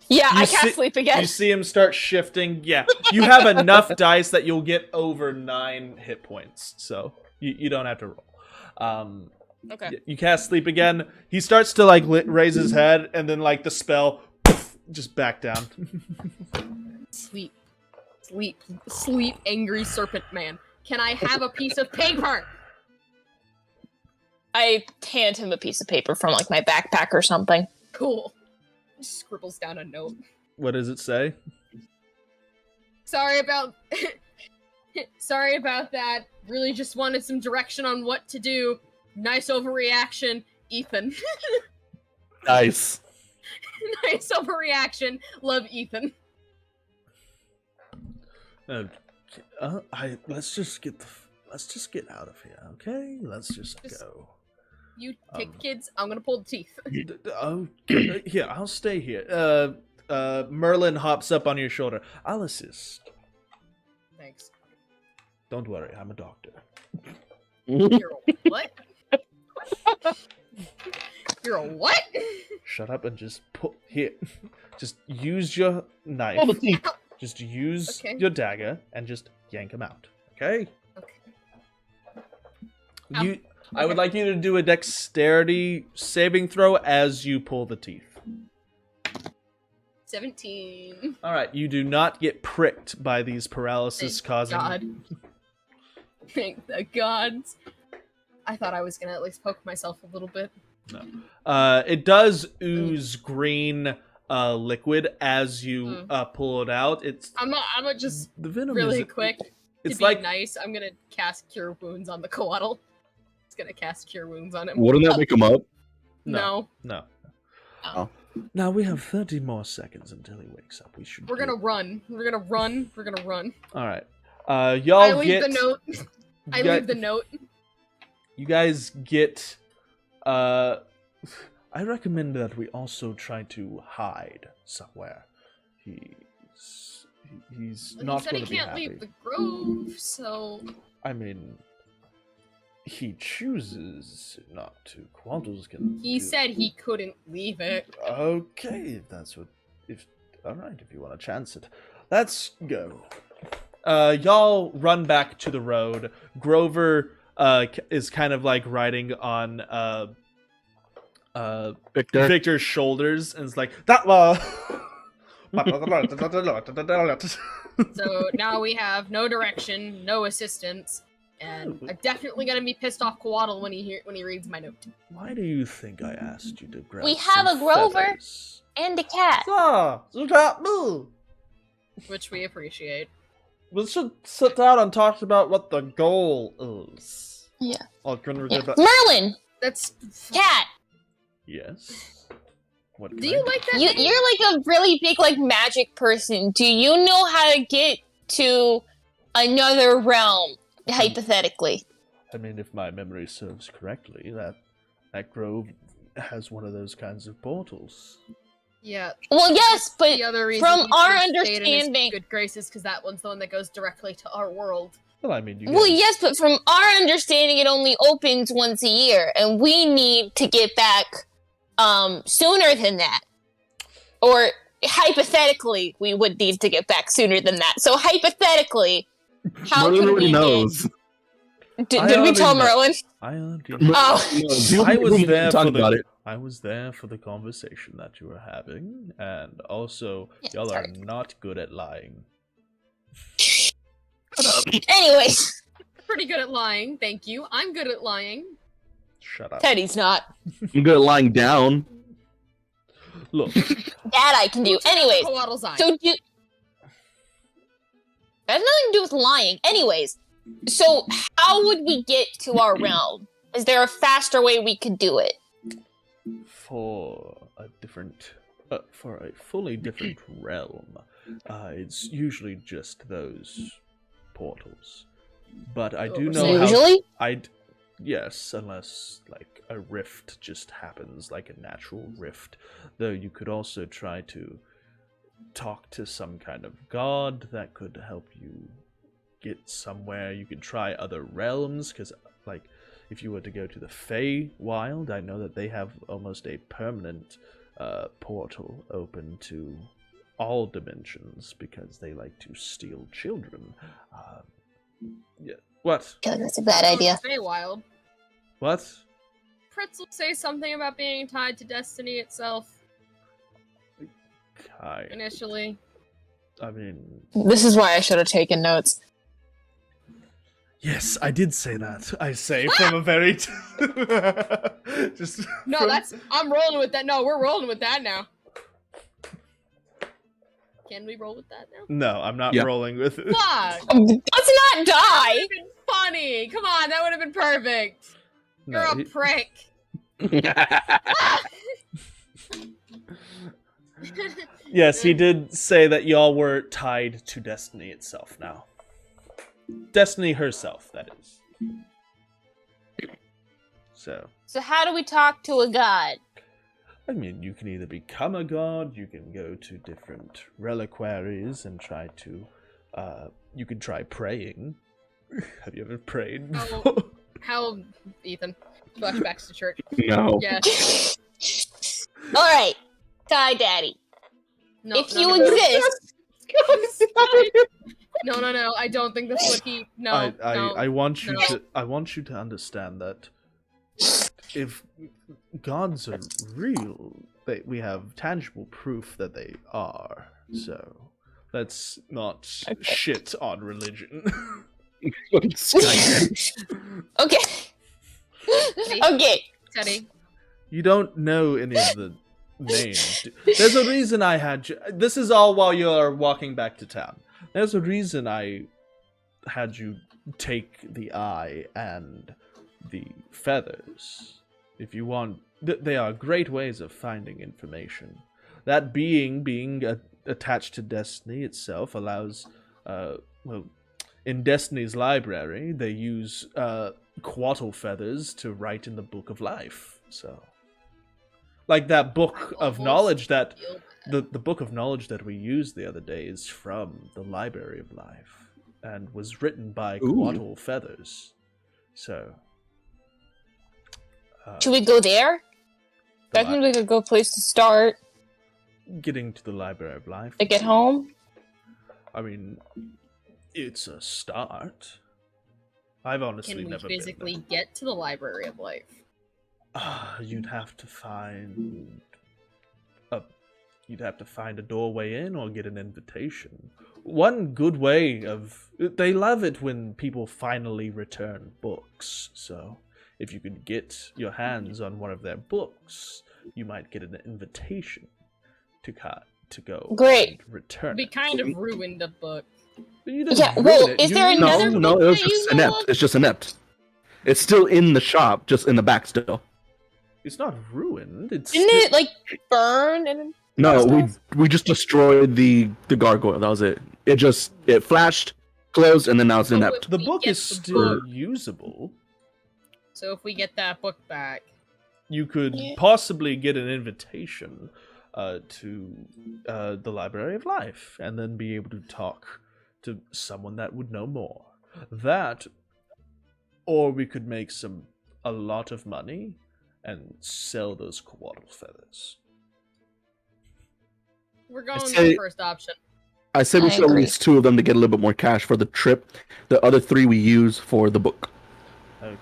Yeah, You I cast see- sleep again. You see him start shifting. Yeah, you have enough dice that you'll get over 9 hit points, so you don't have to roll. Okay. You cast sleep again. He starts to like raise his head, and then like the spell just back down. Sleep. Sleep. Sleep, angry serpent man. Can I have a piece of paper? I hand him a piece of paper from like my backpack or something. Cool. Scribbles down a note. What does it say? Sorry about Sorry about that. Really just wanted some direction on what to do. Nice overreaction, Ethan. Nice. Nice overreaction. Love Ethan. Let's just get out of here, okay? Let's just Just- go. You take the kids, I'm gonna pull the teeth. Here, I'll stay here. Merlin hops up on your shoulder. I'll assist. Thanks. Don't worry, I'm a doctor. You're a what? You're a what? Shut up and just put here. Just use your knife. Pull the teeth. Just use Okay. your dagger and just yank him out. Okay? Okay. You. I would okay. like you to do a dexterity saving throw as you pull the teeth. 17. All right. You do not get pricked by these paralysis causing. God. Thank the gods. I thought I was gonna at least poke myself a little bit. It does ooze green liquid as you pull it out. It's I'm gonna just the venom really is quick. It's to be like nice. I'm gonna cast Cure Wounds on the Coatl. It's gonna cast Cure Wounds on him. Wouldn't that wake him up? no. Oh. Now we have 30 more seconds until he wakes up. We should. We're gonna run. We're gonna run. We're gonna run. All right. Y'all I leave get the note. I leave the note. You guys get. I recommend that we also try to hide somewhere. He's He not said going he to be can't happy. leave the grove, so I mean, he chooses not to. Quantles can. he do- said he couldn't leave it. Okay, if that's what. All right, if you want to chance it, let's go. Y'all run back to the road. Grover is kind of like riding on Victor. Victor's shoulders, and it's like that was. So now we have no direction, no assistance, and I'm definitely gonna be pissed off Coatl when he reads my note. Why do you think I asked you to grab? We have some a Grover. feathers? And a cat. Ah, you got me. Which we appreciate. We should sit down and talk about what the goal is. Yeah. Oh, can we Yeah. get that? Merlin! That's Cat! Yes. What Do can you I like that? You, name? you're like a really big like magic person. Do you know how to get to another realm, hypothetically? I mean, if my memory serves correctly, that grove has one of those kinds of portals. Yeah. Well, yes, but The other reason from he our should stay in his understanding- good graces because that one's the one that goes directly to our world. Well, I mean, you well, guys- yes, but from our understanding, it only opens once a year, and we need to get back sooner than that. Or hypothetically, we would need to get back sooner than that. So hypothetically, how Merlin could already we knows. Did, I did we already tell know. Merlin? I already. Oh. I was there talking for the. about it. I was there for the conversation that you were having, and also Yeah, y'all are sorry. not good at lying. Anyways, Pretty good at lying, thank you. I'm good at lying. Shut up. Teddy's not. I'm good at lying down. Look, That I can do. Anyways, Coatl's eye. so do. That has nothing to do with lying. Anyways, so how would we get to our realm? Is there a faster way we could do it? for a fully different realm, it's usually just those portals. But I do know how. Usually? Yes, unless like a rift just happens, like a natural rift. Though you could also try to talk to some kind of god that could help you get somewhere. You could try other realms, because like if you were to go to the Feywild, I know that they have almost a permanent portal open to all dimensions because they like to steal children. Yeah. What? I feel like that's a bad idea. Feywild. What? Pretzel say something about being tied to destiny itself Kind. initially. I mean, This is why I should have taken notes. yes, I did say that. I say from a very just No, from- I'm rolling with that. No, we're rolling with that now. Can we roll with that now? No, I'm not Yeah. rolling with it. Fuck! Let's not That die! would have been funny! Come on, that would have been perfect! You're No, a prick! yes, he did say that y'all were tied to Destiny itself now. Destiny herself, that is. So, So how do we talk to a god? I mean, you can either become a god, you can go to different reliquaries and try to, you can try praying. Have you ever prayed Oh. before? How, Ethan? Flashbacks to church. No. Yeah. All right, Sky Daddy. No, if no, you no, no. exist, No. I don't think that's what he. No, no. I want you no. to understand that if gods are real, we have tangible proof that they are. So let's not shit on religion. okay. Okay. Teddy. You don't know any of the names. There's a reason I had you. This is all while you're walking back to town. There's a reason I had you take the eye and the feathers. If you want, they are great ways of finding information. That being attached to Destiny itself allows, well, in Destiny's library, they use quattle feathers to write in the Book of Life. So, like that book of knowledge that the book of knowledge that we used the other day is from the Library of Life and was written by quattle feathers. So, should we go there? That seems like a good place to start. Getting to the Library of Life. To get home? I mean, it's a start. I've honestly never Can we physically been get to the Library of Life? You'd have to find a doorway in or get an invitation. One good way of they love it when people finally return books. So if you could get your hands on one of their books, you might get an invitation to go. Great. And return. We it. kind of ruined the book. You didn't Yeah, ruin well, it. is You there used- another No, book it was that just you know inept. of? It's just inept. It's still in the shop, just in the back still. It's not ruined. It's Didn't it like burn and No, stuff? we just destroyed the gargoyle. That was it. It flashed, closed, and then now it's So inept. The we book get is the still book. usable. So if we get that book back, You could Yeah. possibly get an invitation to the Library of Life and then be able to talk to someone that would know more. That, or we could make a lot of money and sell those quattle feathers. we're going with say- the first option. I said we I should at agree. least 2 of them to get a little bit more cash for the trip. The other 3 we use for the book. Okay.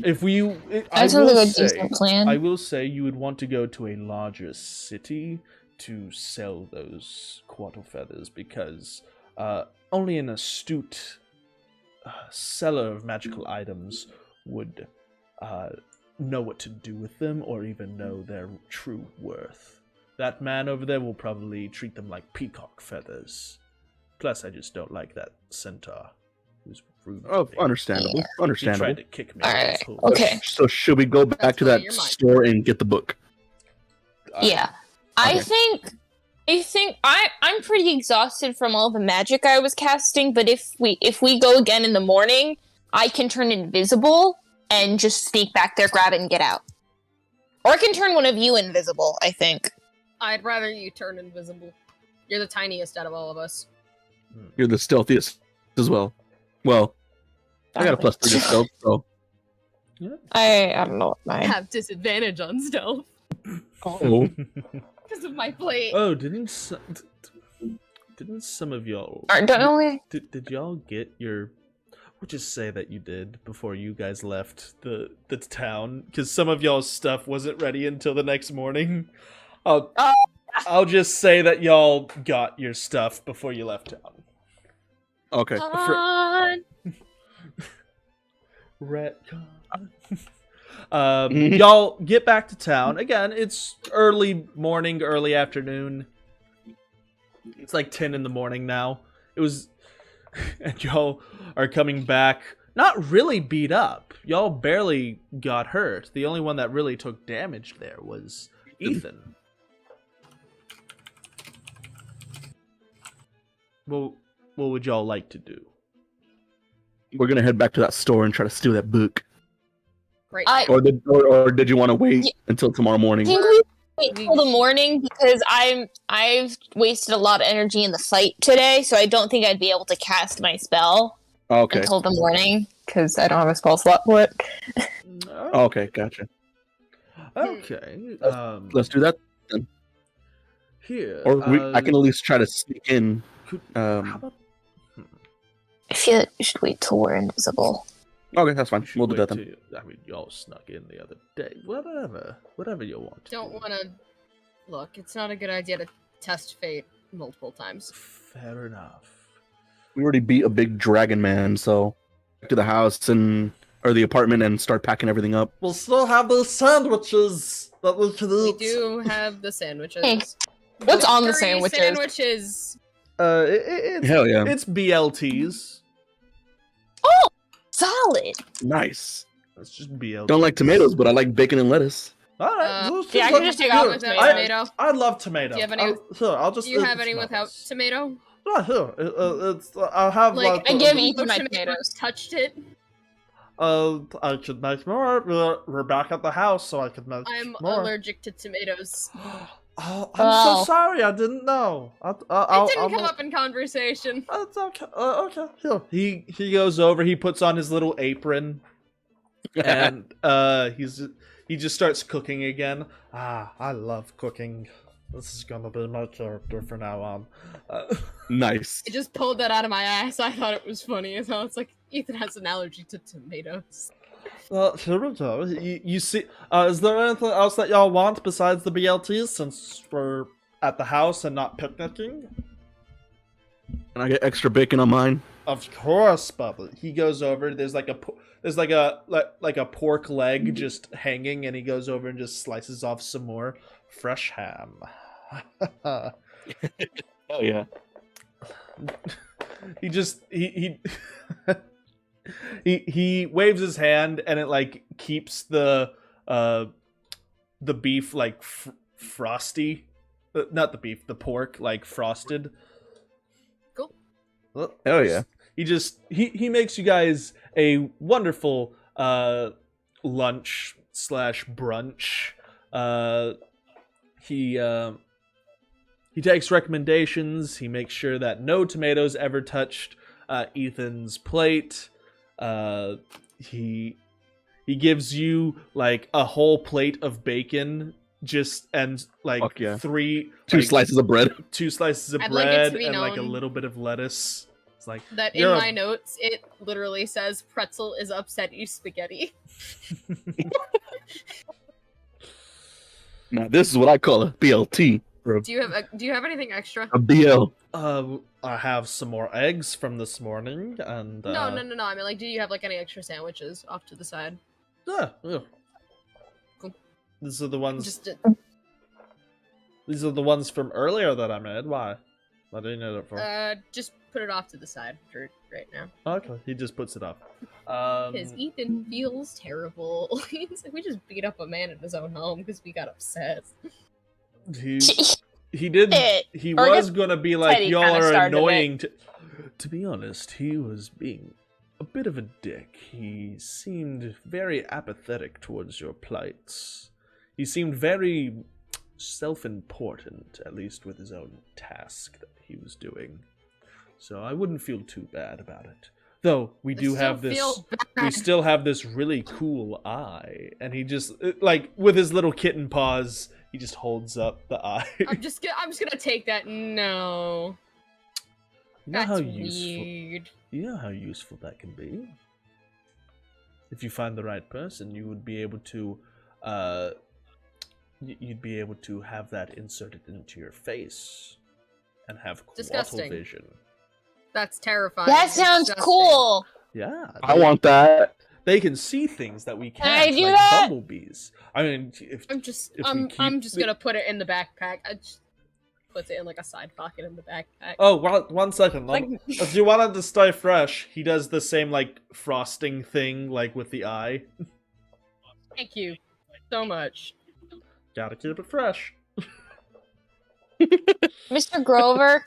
If I That sounds will like a say, decent plan. I will say you would want to go to a larger city to sell those quattle feathers because only an astute seller of magical items would know what to do with them or even know their true worth. That man over there will probably treat them like peacock feathers. Plus, I just don't like that centaur who's rude. Oh, to me. understandable. He Understandable. tried to kick me. Alright, out of school. okay. So should we go back That's to why that you're mine. store and get the book? Yeah. Okay. I think I'm pretty exhausted from all the magic I was casting, but if we go again in the morning, I can turn invisible and just sneak back there, grab it, and get out. Or I can turn one of you invisible, I think. I'd rather you turn invisible. You're the tiniest out of all of us. You're the stealthiest as well. Well, I got a +3 to stealth, so I don't know what I my have disadvantage on stealth oh, because of my plate. Oh, didn't some of y'all don't only did y'all get your? We'll just say that you did before you guys left the town because some of y'all's stuff wasn't ready until the next morning. I'll just say that y'all got your stuff before you left town. okay. on. Retcon. Y'all get back to town again. It's early morning, early afternoon. It's like 10 in the morning now. It was, and y'all are coming back. Not really beat up. Y'all barely got hurt. The only one that really took damage there was Ethan. Well, what would y'all like to do? We're gonna head back to that store and try to steal that book. Great. Or did you want to wait Yeah. until tomorrow morning? I think we wait till the morning because I've wasted a lot of energy in the fight today, so I don't think I'd be able to cast my spell Okay. until the morning because I don't have a spell slot for it. Okay, gotcha. Okay. Let's do that. Here. Or I can at least try to sneak in. How about? I feel like we should wait till we're invisible. Okay, that's fine. We'll do wait that then. till- I mean, y'all snuck in the other day. Whatever you want. to Don't do. want to look. It's not a good idea to test fate multiple times. Fair enough. We already beat a big dragon man, so back to the house or the apartment and start packing everything up. We'll still have those sandwiches that we can We eat. do have the sandwiches. Hey, What's on the 3 sandwiches? Sandwiches. It's, Hell yeah. It's BLTs. Solid. Nice. It's just BLTs. Don't like tomatoes, but I like bacon and lettuce. All right. those yeah, I things can just look take off good. the Without tomato. tomato. I love tomato. Do you have any- I'll just. Do you eat have the any without tomatoes. tomato? Yeah, here. I'll have Like, I give no each of my tomato tomatoes. touched it. I could make more. We're back at the house, so I could make I'm more. allergic to tomatoes. Oh, I'm Oh. so sorry. I didn't know. It didn't come up in conversation. It's okay. Okay. Here. He goes over. He puts on his little apron, and he just starts cooking again. I love cooking. This is gonna be my character from now on. Nice. I just pulled that out of my ass. I thought it was funny as hell. It's like Ethan has an allergy to tomatoes. Well, here we go. You see, is there anything else that y'all want besides the BLTs since we're at the house and not picnicking? Can I get extra bacon on mine? Of course, Bubba. He goes over. There's like a pork leg just hanging, and he goes over and just slices off some more fresh ham. Hell yeah. he waves his hand, and it like keeps the beef like frosty, not the beef, the pork like frosted. Cool. Hell yeah. He makes you guys a wonderful lunch / brunch. He takes recommendations. He makes sure that no tomatoes ever touched Ethan's plate. He gives you like a whole plate of bacon, and like Fuck yeah. two Two slices of bread. two slices of I'd like it bread to be and like a known little bit of lettuce. It's like That in you're a- my notes, it literally says pretzel is upset you spaghetti. Now this is what I call a BLT. Or Do you have anything extra? a BL. I have some more eggs from this morning, and No. I mean, like, do you have like any extra sandwiches off to the side? yeah. Cool. These are the ones. Just These are the ones from earlier that I made. Why? What do you need it for? just put it off to the side for right now. Okay, he just puts it up. Because Ethan feels terrible. He's like, we just beat up a man in his own home because we got upset. He did. It- He or I was guess gonna be like, Teddy y'all kinda are started it." annoying. To be honest, he was being a bit of a dick. He seemed very apathetic towards your plights. He seemed very self-important, at least with his own task that he was doing. So I wouldn't feel too bad about it. Though we I do still have this. feel We bad. still have this really cool eye, and he just like with his little kitten paws, he just holds up the eye. I'm just gonna take that. No, You know that's how useful. weird. You know how useful that can be. If you find the right person, you would be able to, you'd be able to have that inserted into your face, and have Disgusting. vision. That's terrifying. That sounds Disgusting. cool. Yeah, I want that. They can see things that we Can I can't, do like that? bumblebees. I mean, if I'm just If we I'm keep just the- gonna put it in the backpack. I just puts it in like a side pocket in the backpack. oh, one second. Like- If you wanted to stay fresh, he does the same like frosting thing, like with the eye. Thank you so much. Gotta keep it fresh. Mr. Grover,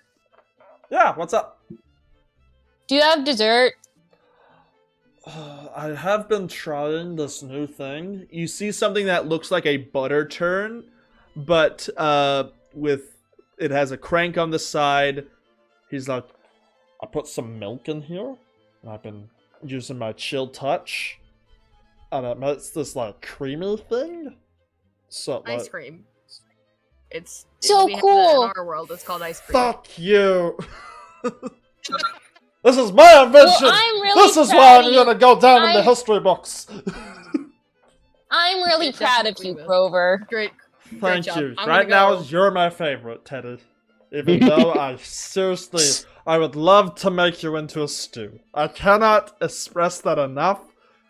Yeah, what's up? do you have dessert? I have been trying this new thing. You see something that looks like a butter churn, but with it has a crank on the side. He's like, I put some milk in here, I've been using my chill touch, and it makes this like creamy thing. So Ice like, cream. It's So we have that cool. in our world. It's called ice cream. fuck you. This is my invention. Well, I'm really this is proud why of I'm you. gonna go down in the I'm- history books. I'm really It proud of definitely you, will. Grover. Great. Thank job. you. I'm Right gonna now, go- you're my favorite, Teddy. Even though I seriously, I would love to make you into a stew. I cannot express that enough.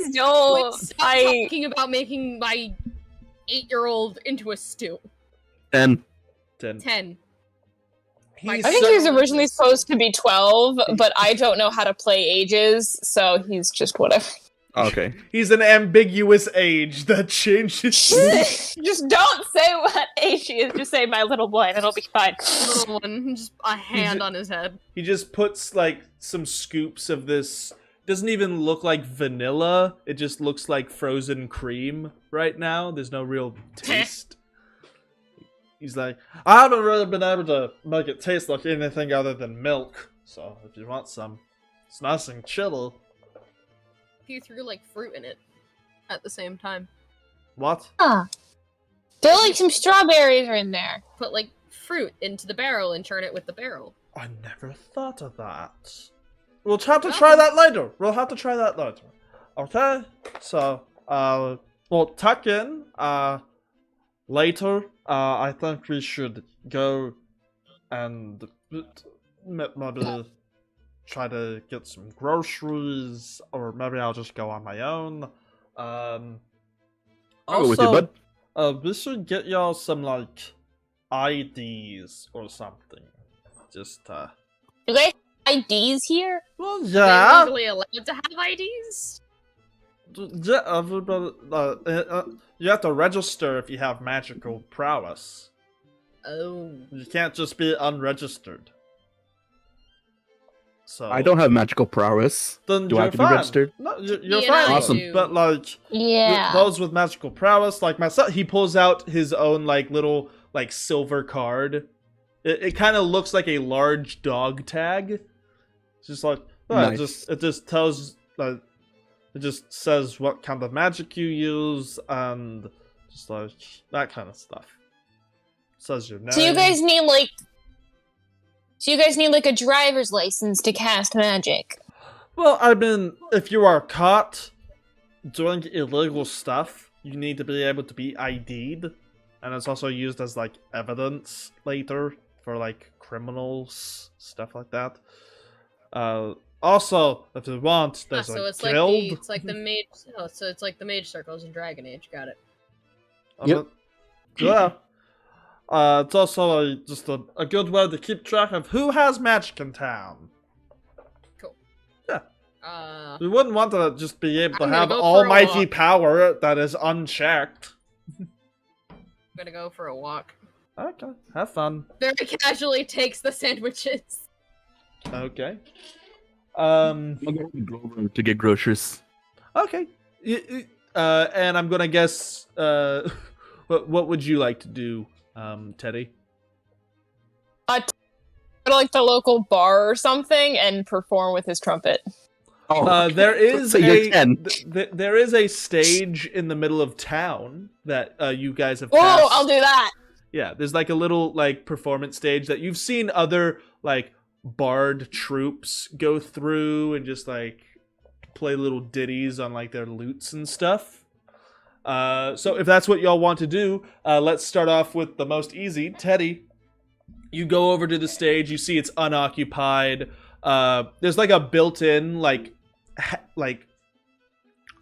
No, Quit I talking about making my 8-year-old into a stew. And 10. 10. He's I think so- he was originally supposed to be 12, but I don't know how to play ages, so he's just whatever. okay. he's an ambiguous age that changes. Just don't say what age he is. Just say my little boy, and it'll be fine. Little one, just a hand on his head. He just puts like some scoops of this. Doesn't even look like vanilla. It just looks like frozen cream right now. There's no real taste. He's like, I haven't really been able to make it taste like anything other than milk. So if you want some, it's nice and chilly. If you threw like fruit in it at the same time. What? Huh. Feel like some strawberries are in there. Put like fruit into the barrel and churn it with the barrel. I never thought of that. We'll have to try that later. We'll have to try that later. Okay? So, we'll tuck in, later. I think we should go and maybe try to get some groceries, or maybe I'll just go on my own. I'll go with you, bud. We should get y'all some, like, IDs or something. Just, Do they have IDs here? well, They're yeah. legally allowed to have IDs? Yeah, everybody, you have to register if you have magical prowess. Oh. You can't just be unregistered. So I don't have magical prowess. Then Do I you're have to be fine. registered? No, you're Me and fine. I Awesome. do. But like Yeah. those with magical prowess, like myself, he pulls out his own like little like silver card. It kind of looks like a large dog tag. It's just like Nice. it just tells like it just says what kind of magic you use and just like that kind of stuff. Says your name. So you guys need like a driver's license to cast magic. Well, I mean, if you are caught doing illegal stuff, you need to be able to be ID'd, and it's also used as like evidence later for like criminals, stuff like that. Also, if you want, there's so a it's guild. like it's like the mage. Oh, so it's like the mage circles in Dragon Age. Got it. Yep. Yeah. It's also just a good way to keep track of who has magic in town. We wouldn't want to just be able to I'm gonna have go for a almighty walk. power that is unchecked. I'm gonna go for a walk. Okay, have fun. Very casually takes the sandwiches. Okay. I'll go to Grover to get groceries. Okay. And I'm gonna guess. What would you like to do, Teddy? Go to like the local bar or something and perform with his trumpet. There is So you're 10. there is a stage in the middle of town that you guys have. Oh, passed. I'll do that. Yeah, there's like a little like performance stage that you've seen other like bard troops go through and just like play little ditties on like their lutes and stuff. So if that's what y'all want to do, let's start off with the most easy. Teddy, you go over to the stage. You see it's unoccupied. There's like a built-in like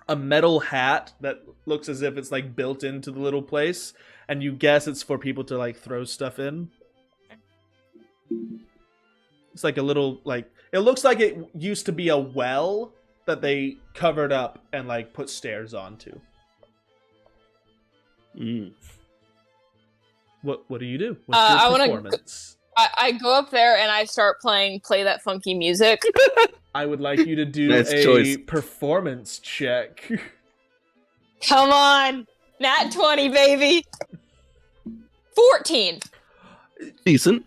a metal hat that looks as if it's like built into the little place, and you guess it's for people to like throw stuff in. It's like a little like it looks like it used to be a well that they covered up and like put stairs onto. What do you do? What's I your wanna performance? I go up there and I start play that funky music. I would like you to do Nice a choice. performance check. Come on, nat 20, baby. 14. Decent.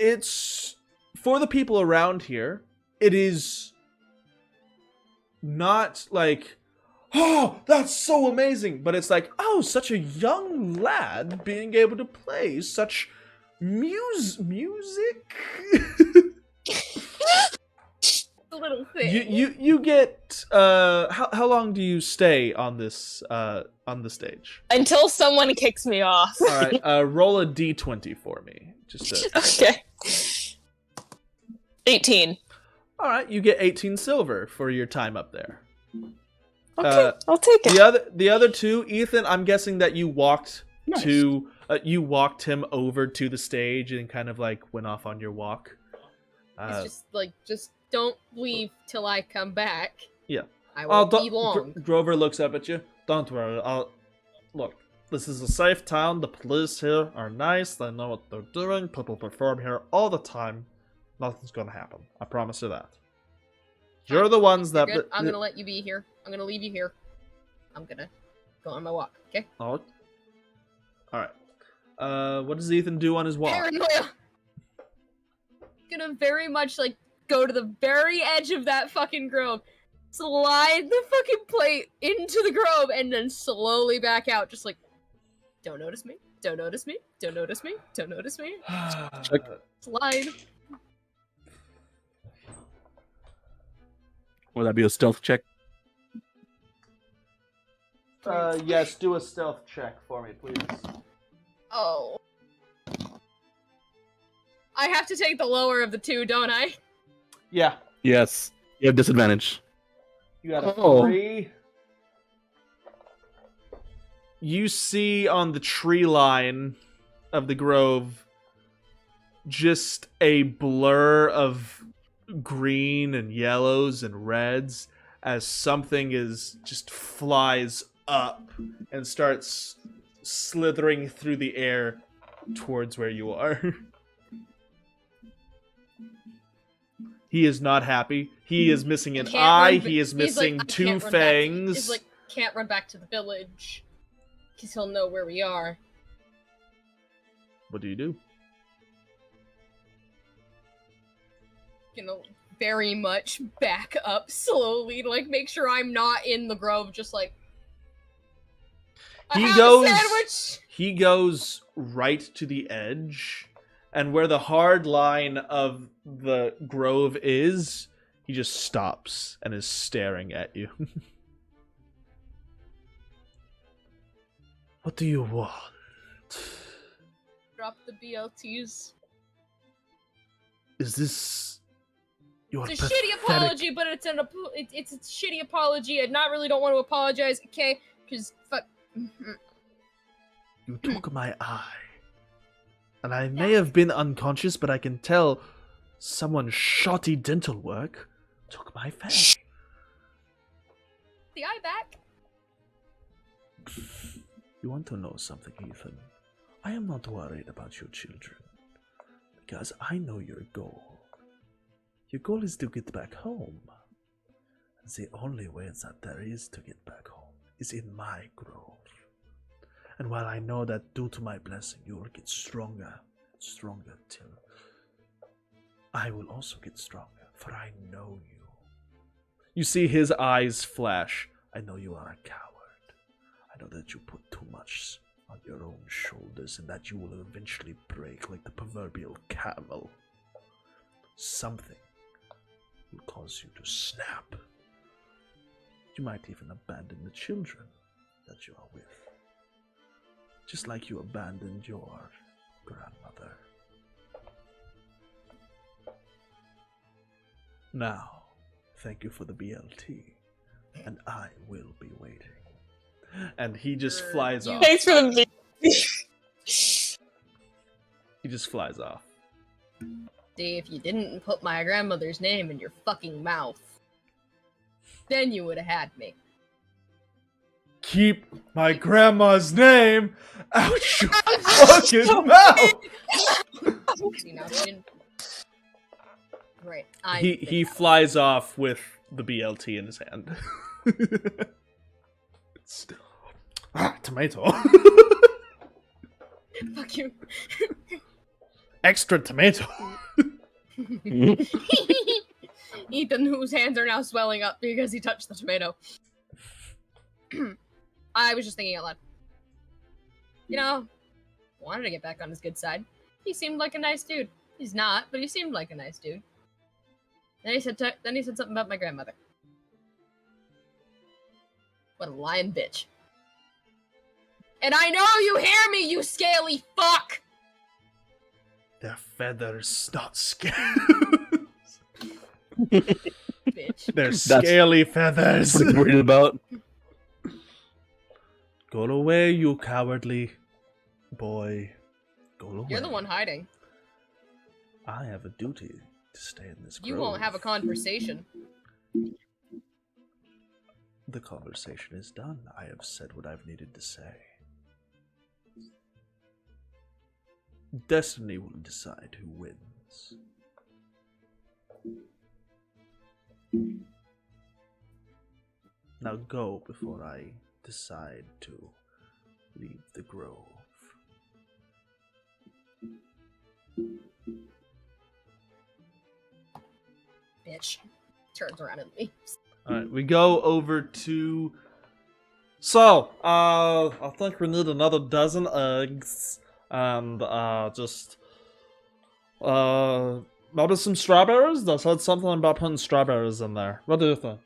It's for the people around here. It is not like, oh, that's so amazing, but it's like, oh, such a young lad being able to play such music. The little thing. You get how long do you stay on this on the stage? Until someone kicks me off. All right, roll a d20 for me. Just Okay. 18. all right, you get 18 silver for your time up there. Okay, I'll take it. The other two, Ethan, I'm guessing that you walked Nice. to you walked him over to the stage and kind of like went off on your walk. It's just like, just don't leave till I come back. Yeah. I won't be Gro- long. Grover looks up at you. Don't worry. Look. This is a safe town. The police here are nice. They know what they're doing. People perform here all the time. Nothing's gonna happen. I promise you that. You're the ones You're that. good. I'm gonna let you be here. I'm gonna leave you here. I'm gonna go on my walk. Okay. Oh. All right. What does Ethan do on his walk? Paranoia. Gonna very much like go to the very edge of that fucking grove, slide the fucking plate into the grove, and then slowly back out. Just like, don't notice me. Don't notice me. Don't notice me. Don't notice me. Slide. Would that be a stealth check? Yes. Do a stealth check for me, please. Oh. I have to take the lower of the two, don't I? Yeah. Yes. You have disadvantage. You got a Oh. 3. You see on the tree line of the grove just a blur of green and yellows and reds as something is just flies up and starts slithering through the air towards where you are. He is not happy. He is missing an Can't eye. run He is he's missing like, I 2 can't run back to- fangs. He's like, can't run back to the village. Because he'll know where we are. What do you do? You know, very much back up slowly to like make sure I'm not in the grove, just like I He have goes- a sandwich. He goes right to the edge, and where the hard line of the grove is, he just stops and is staring at you. What do you want? Drop the BLTs. Is this your It's a shitty apology, but it's it's a shitty apology. I not really don't want to apologize, okay? Because fuck. You took my eye. And I may have been unconscious, but I can tell someone's shoddy dental work took my fang. The eye back. You want to know something, Ethan? I am not worried about your children. Because I know your goal. Your goal is to get back home. And the only way that there is to get back home is in my grove. And while I know that due to my blessing you will get stronger and stronger till I will also get stronger, for I know you. You see his eyes flash. I know you are a coward. I know that you put too much on your own shoulders and that you will eventually break like the proverbial camel. Something will cause you to snap. You might even abandon the children that you are with. Just like you abandoned your grandmother. Now, thank you for the BLT, and I will be waiting. And he just flies off. Thanks for the He just flies off. See, if you didn't put my grandmother's name in your fucking mouth, then you would have had me. Keep my grandma's name out your fucking mouth! You know, you didn't... Right. He flies off with the BLT in his hand. Tomato. Fuck you. Extra tomato. Ethan, whose hands are now swelling up because he touched the tomato. I was just thinking out loud. You know, wanted to get back on his good side. He seemed like a nice dude. He's not, but he seemed like a nice dude. Then he said something about my grandmother. What a lying bitch. And I know you hear me, you scaly fuck! They're feathers, not scales. Bitch. They're scaly feathers. What are you worried about? Go away, you cowardly boy. Go away. You're the one hiding. I have a duty to stay in this grove. You won't have a conversation. The conversation is done. I have said what I've needed to say. Destiny will decide who wins. Now go before I decide to leave the grove. Bitch. Turns around and leaves. Alright, we go over to... So, I think we need another dozen eggs. And, maybe some strawberries? They said something about putting strawberries in there. What do you think?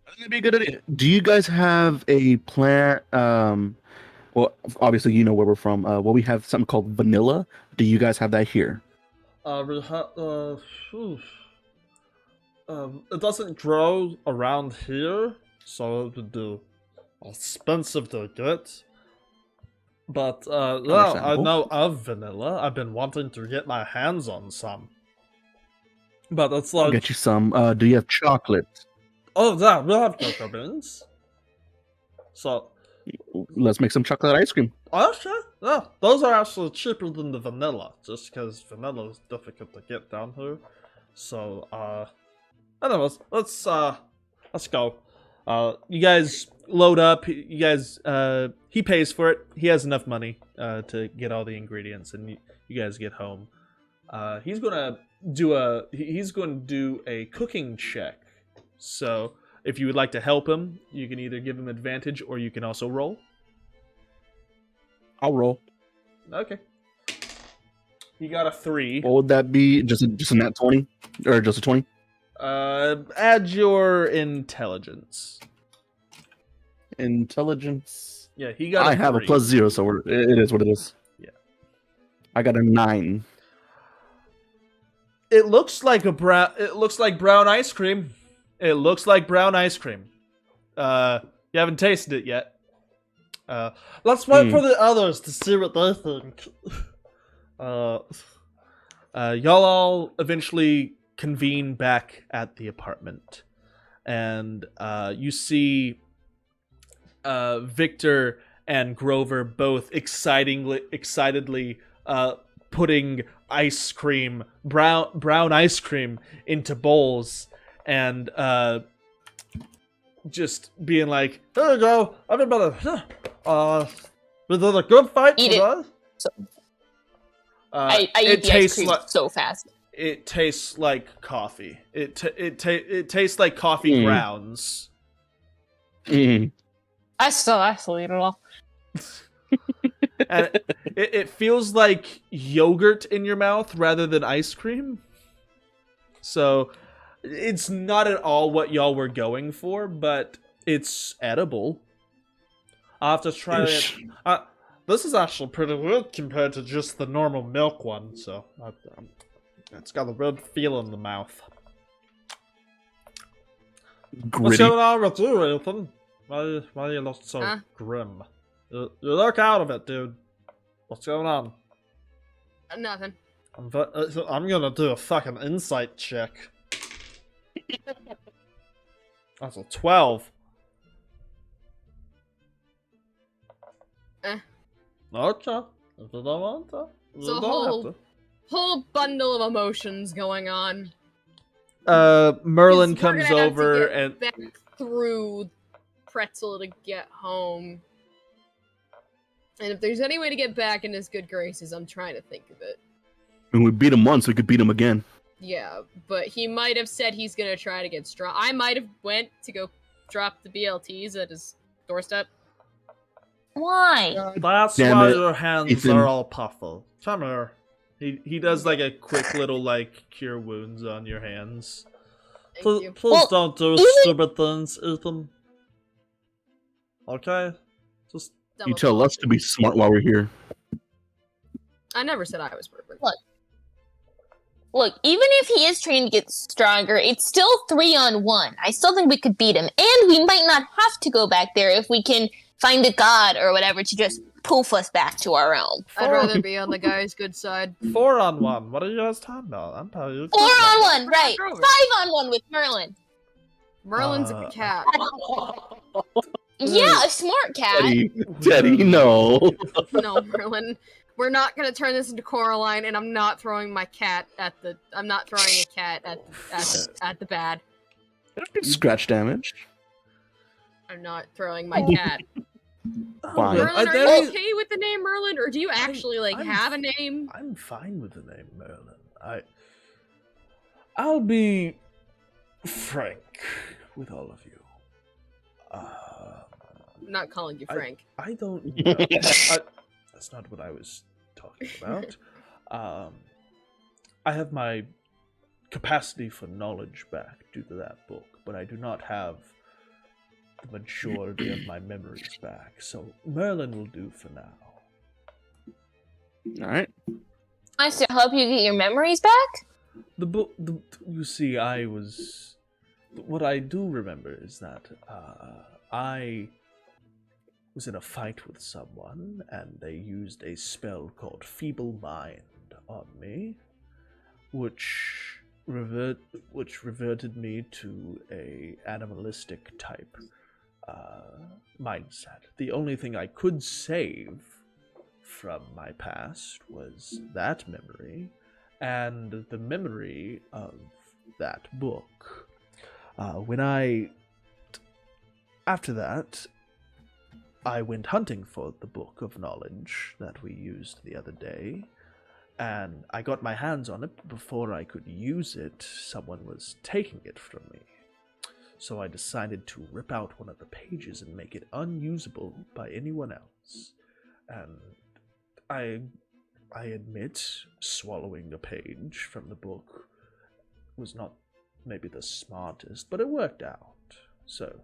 I think it'd be a good idea. Do you guys have a plan? Well, obviously you know where we're from. Well, we have something called vanilla. Do you guys have that here? We have, it doesn't grow around here, so it would be expensive to get. But, yeah, I Understandable. know of vanilla. I've been wanting to get my hands on some. But it's I'll like, get you some. Do you have chocolate? oh yeah, we have cocoa beans. So, Let's make some chocolate ice cream. okay, yeah, those are actually cheaper than the vanilla, just because vanilla is difficult to get down here. So, anyways, let's go. You guys load up. You guys, he pays for it. He has enough money to get all the ingredients, and you guys get home. He's gonna do a cooking check. So if you would like to help him, you can either give him advantage or you can also roll. I'll roll. Okay. He got a 3. What would that be? Just a nat 20? Or just a 20? Add your intelligence. Intelligence. Yeah, he got. I have a 3. +0, so it is what it is. Yeah. I got a 9. It looks like brown ice cream. It looks like brown ice cream. You haven't tasted it yet. Let's wait for the others to see what they think. Y'all all eventually convene back at the apartment, and you see Victor and Grover both excitedly putting ice cream, brown ice cream, into bowls, and just being like, "There you go, everybody. We did a good fight Eat today." So, I eat the ice cream so fast. It tastes like coffee. It tastes like coffee grounds. Mm. I still eat it all. And it feels like yogurt in your mouth rather than ice cream. So it's not at all what y'all were going for, but it's edible. I'll have to try it. This is actually pretty good compared to just the normal milk one, so it's got a weird feel in the mouth. Gritty. What's going on with you, Ethan? Why do you look so grim? You look out of it, dude. What's going on? Nothing. I'm gonna do a fucking insight check. That's a 12. Okay. If you don't want to, you So don't have to. whole bundle of emotions going on. Merlin We're comes gonna have to over get and back through Pretzel to get home. And if there's any way to get back in his good graces, I'm trying to think of it. When we beat him once, we could beat him again. Yeah, but he might have said he's gonna try to get strong. I might have went to go drop the BLTs at his doorstep. Why? That's Damn why it, your hands Ethan. are all puffy. Come here. He does like a quick little like cure wounds on your hands. Thank you. Please Well, don't do even- stupid things, Ethan. Okay? Just Dumb You tell us to be smart while we're here. I never said I was perfect. Look, even if he is trying to get stronger, it's still 3-on-1. I still think we could beat him. And we might not have to go back there if we can find a god or whatever to just poof us back to our realm. I'd rather be on the guy's good side. 4-on-1. What are you guys talking about? I'm telling you. 4-on-1, right. Grover. 5-on-1 with Merlin. Merlin's a cat. Yeah, a smart cat. Teddy, no. No, Merlin. We're not gonna turn this into Coraline, and I'm not throwing my cat at the. I'm not throwing a cat at the bad. Scratch damage. I'm not throwing my cat. Fine. Merlin, are there you is- okay with the name Merlin, or do you actually I'm- have a name? I'm fine with the name Merlin. I'll be frank with all of you. I'm not calling you Frank. I don't. That's not what I was talking about. I have my capacity for knowledge back due to that book, but I do not have the majority of my memories back. So Merlin will do for now. All right. I still help you get your memories back? The book. You see, I was. What I do remember is that I was in a fight with someone, and they used a spell called Feeble Mind on me, which reverted me to a animalistic type mindset. The only thing I could save from my past was that memory, and the memory of that book. After that, I went hunting for the Book of Knowledge that we used the other day, and I got my hands on it. But before I could use it, someone was taking it from me. So I decided to rip out one of the pages and make it unusable by anyone else. And I admit, swallowing a page from the book was not maybe the smartest, but it worked out. So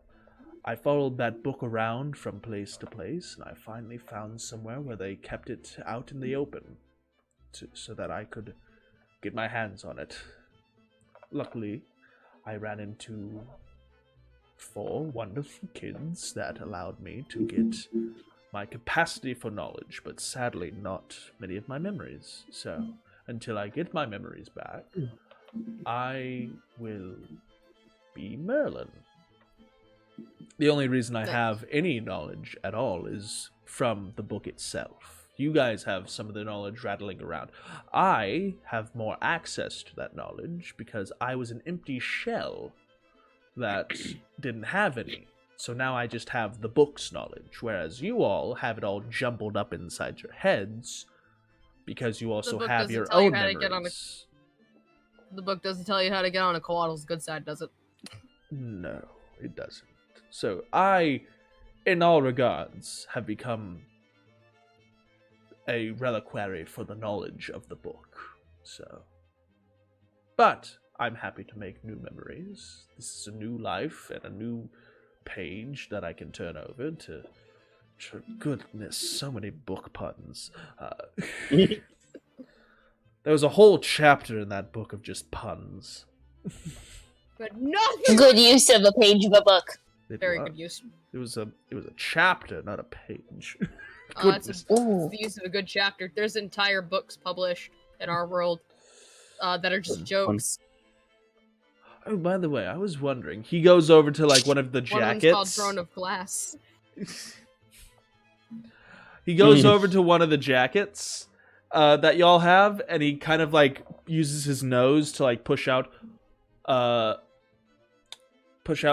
I followed that book around from place to place, and I finally found somewhere where they kept it out in the open so that I could get my hands on it. Luckily, I ran into 4 wonderful kids that allowed me to get my capacity for knowledge, but sadly not many of my memories. So, until I get my memories back, I will be Merlin. The only reason I have any knowledge at all is from the book itself. You guys have some of the knowledge rattling around. I have more access to that knowledge because I was an empty shell that didn't have any. So now I just have the book's knowledge, whereas you all have it all jumbled up inside your heads because you also book have doesn't your tell you own how to get on memories. The book doesn't tell you how to get on a Coatl's good side, does it? No, it doesn't. So I, in all regards, have become a reliquary for the knowledge of the book. So, but I'm happy to make new memories. This is a new life and a new page that I can turn over to. Goodness, so many book puns. There was a whole chapter in that book of just puns. But nothing. Good use of a page of a book. It Very was. good use. It was a chapter, not a page. That's Goodness. Ooh. the use of a good chapter. There's entire books published in our world that are just jokes. Oh, by the way, I was wondering. He goes over to like one of the One of them's called jackets. Throne of Glass. He goes over to one of the jackets that y'all have, and he kind of like uses his nose to like push out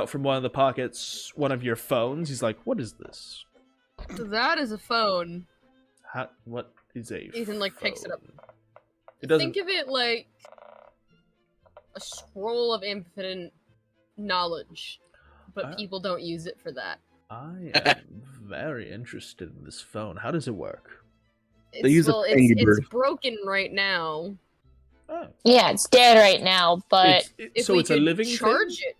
from one of the pockets one of your phones. He's like, "What is this? So that is a phone. What is a?" Ethan, like, picks it up. phone?" It doesn't. Think of it like a scroll of infinite knowledge, but people don't use it for that. I am very interested in this phone. How does it work? They use a Angry it's Bird. broken right now. Oh, Yeah, it's dead right now, but If so we it's a could living charge thing? it.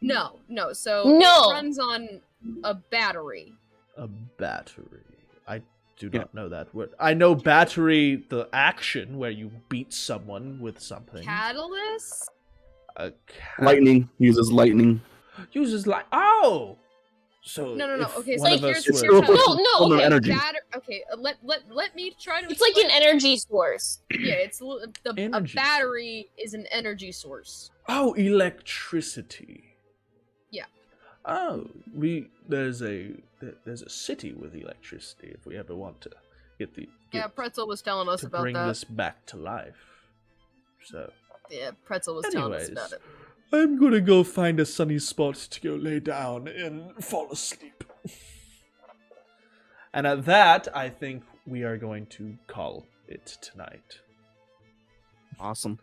No. So No. it runs on a battery. A battery. I do not know that word. I know battery, the action where you beat someone with something. Catalyst? A Lightning uses lightning. uses like So No. if Okay, so one of here's- us here's were- how- No, Form of okay. energy. Okay, let me try to. it's like explain. an energy source. Yeah, it's a Energy battery is an energy source. Oh, electricity. Yeah. Oh, there's a city with electricity if we ever want to Yeah, Pretzel was telling us to about bring that. this back to life. So, Yeah, Pretzel was telling us anyways, about it. I'm gonna go find a sunny spot to go lay down and fall asleep. And at that, I think we are going to call it tonight. Awesome.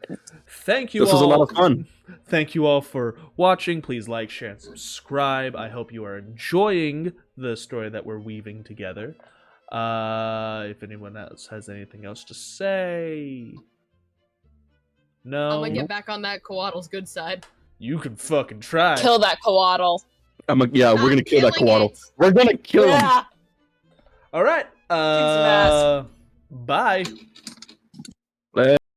Thank you This all. was a lot of fun. Thank you all for watching. Please like, share, and subscribe. I hope you are enjoying the story that we're weaving together. If anyone else has anything else to say. No. I'm gonna get back on that Coatl's good side. You can fucking try. Kill that Coatl. Yeah, we're gonna kill that killing Coatl. it. We're gonna kill him. Yeah. All right. Kicks his ass. Bye.